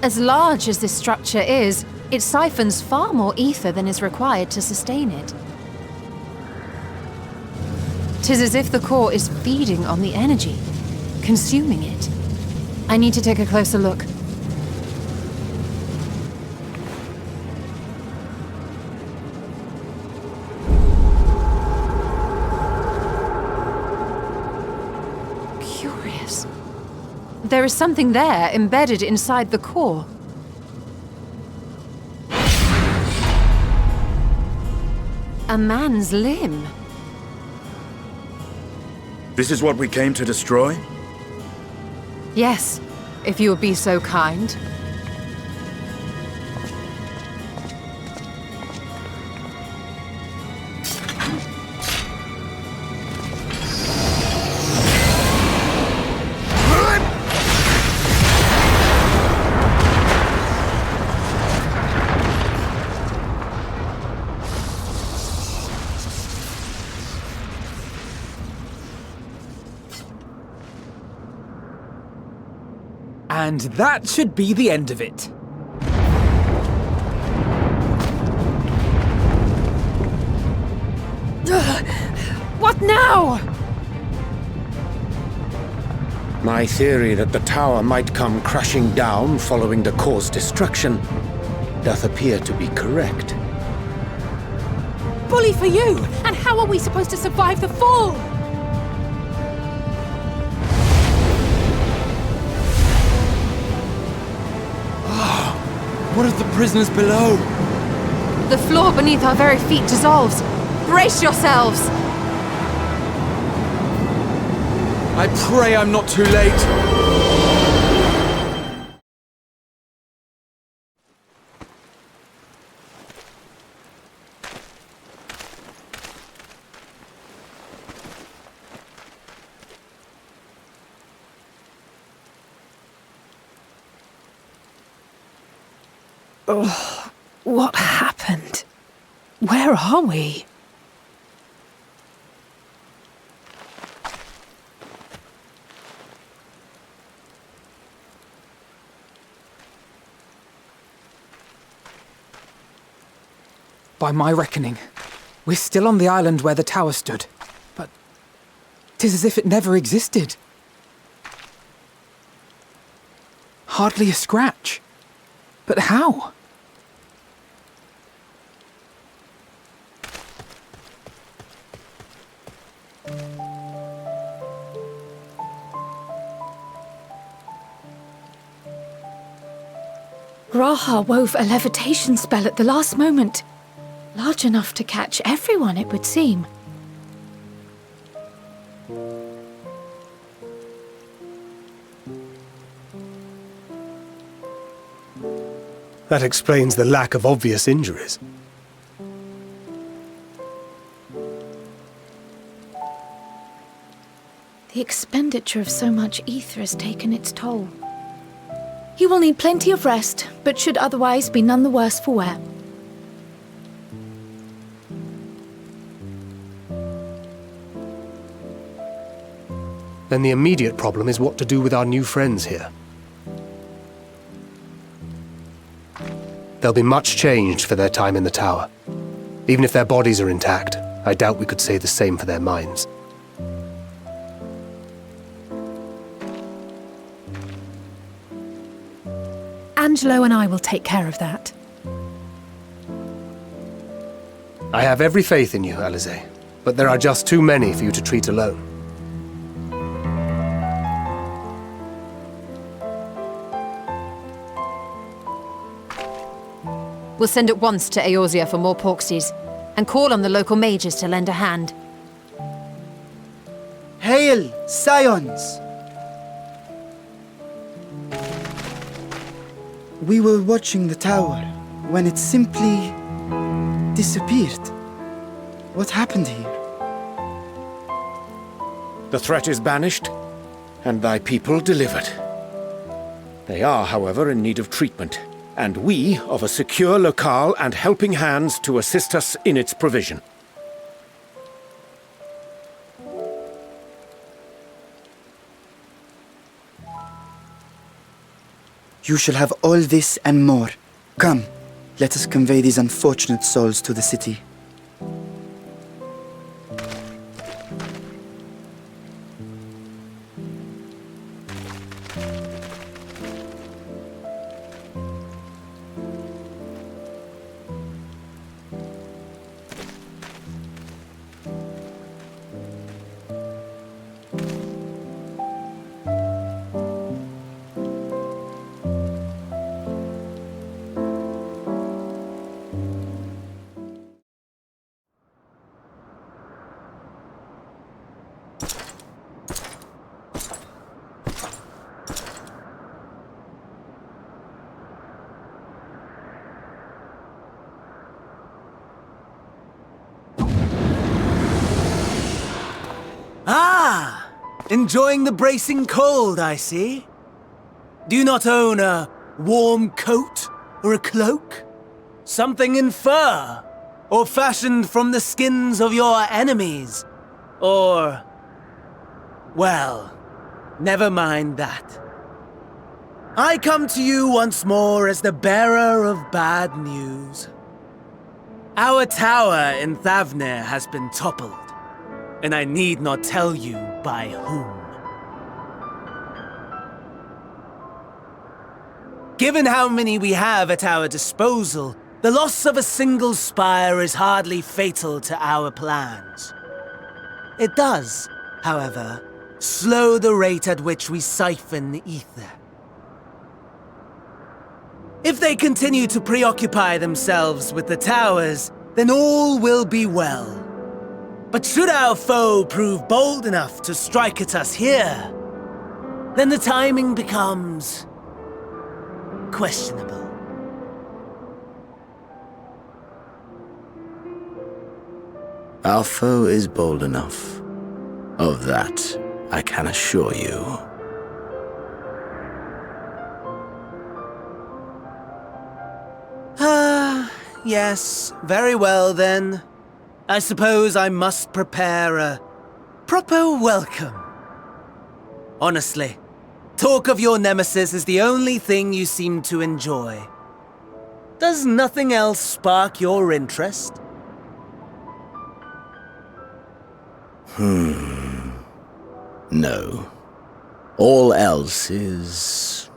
As large as this structure is, it siphons far more ether than is required to sustain it. 'Tis as if the core is feeding on the energy, consuming it. I need to take a closer look. Curious. There is something there embedded inside the core. A man's limb. This is what we came to destroy? Yes, if you would be so kind. And that should be the end of it. What now? My theory that the tower might come crashing down following the core's destruction doth appear to be correct. Bully for you! And how are we supposed to survive the fall? What of the prisoners below? The floor beneath our very feet dissolves. Brace yourselves! I pray I'm not too late. Oh, what happened? Where are we? By my reckoning, we're still on the island where the tower stood, but 'tis as if it never existed. Hardly a scratch. But how? Raha wove a levitation spell at the last moment. Large enough to catch everyone, it would seem. That explains the lack of obvious injuries. The expenditure of so much ether has taken its toll. He will need plenty of rest, but should otherwise be none the worse for wear. Then the immediate problem is what to do with our new friends here. They'll be much changed for their time in the tower. Even if their bodies are intact, I doubt we could say the same for their minds. Angelo and I will take care of that. I have every faith in you, Alize, but there are just too many for you to treat alone. We'll send at once to Eorzea for more porksies, and call on the local mages to lend a hand. Hail, scions! We were watching the tower when it simply disappeared. What happened here? The threat is banished, and thy people delivered. They are, however, in need of treatment, and we of a secure locale and helping hands to assist us in its provision. You shall have all this and more. Come, let us convey these unfortunate souls to the city. Ah! Enjoying the bracing cold, I see. Do you not own a warm coat or a cloak? Something in fur? Or fashioned from the skins of your enemies? Or... well, never mind that. I come to you once more as the bearer of bad news. Our tower in Thavnir has been toppled. and I need not tell you by whom. Given how many we have at our disposal, the loss of a single spire is hardly fatal to our plans. It does, however, slow the rate at which we siphon ether. If they continue to preoccupy themselves with the towers, then all will be well. But should our foe prove bold enough to strike at us here, then the timing becomes questionable. Our foe is bold enough. Of that, I can assure you. Yes, very well then. I suppose I must prepare a proper welcome. Honestly, talk of your nemesis is the only thing you seem to enjoy. Does nothing else spark your interest? No. All else is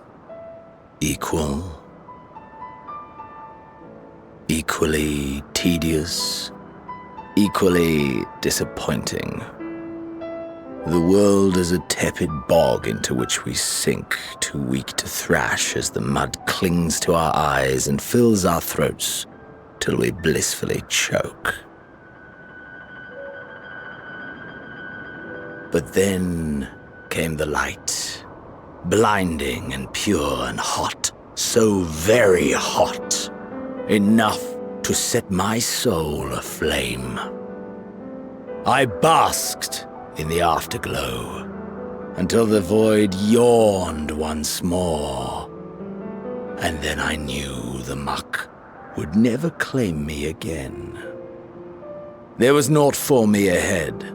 equal. Equally tedious, equally disappointing. The world is a tepid bog into which we sink, too weak to thrash as the mud clings to our eyes and fills our throats till we blissfully choke. But then came the light, blinding and pure and hot, so very hot. Enough to set my soul aflame. I basked in the afterglow until the void yawned once more. And then I knew the muck would never claim me again. There was naught for me ahead,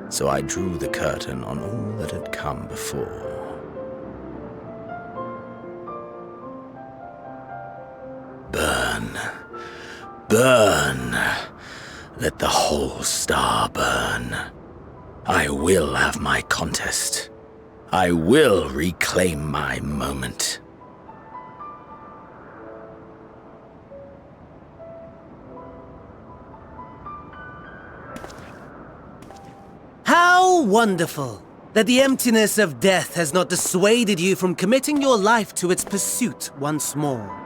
so I drew the curtain on all that had come before. Burn, burn, let the whole star burn. I will have my contest. I will reclaim my moment. How wonderful that the emptiness of death has not dissuaded you from committing your life to its pursuit once more.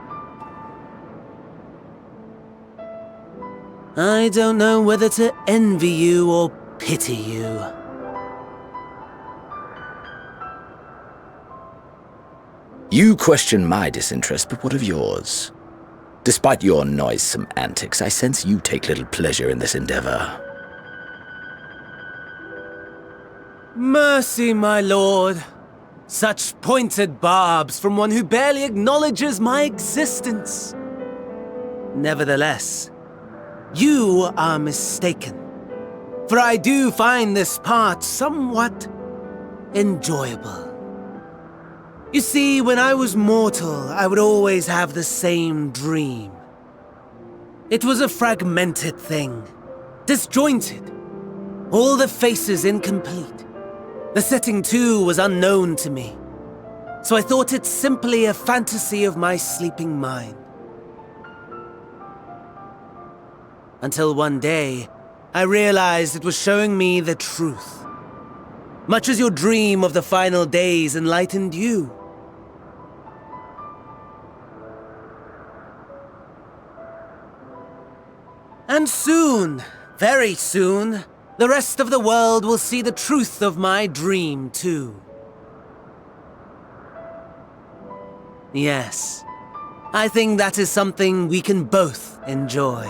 I don't know whether to envy you or pity you. You question my disinterest, but what of yours? Despite your noisome antics, I sense you take little pleasure in this endeavor. Mercy, my lord. Such pointed barbs from one who barely acknowledges my existence. Nevertheless, you are mistaken, for I do find this part somewhat enjoyable. You see, when I was mortal, I would always have the same dream. It was a fragmented thing, disjointed, all the faces incomplete. The setting, too, was unknown to me, so I thought it simply a fantasy of my sleeping mind. Until one day, I realized it was showing me the truth, much as your dream of the final days enlightened you. And soon, very soon, the rest of the world will see the truth of my dream, too. Yes, I think that is something we can both enjoy.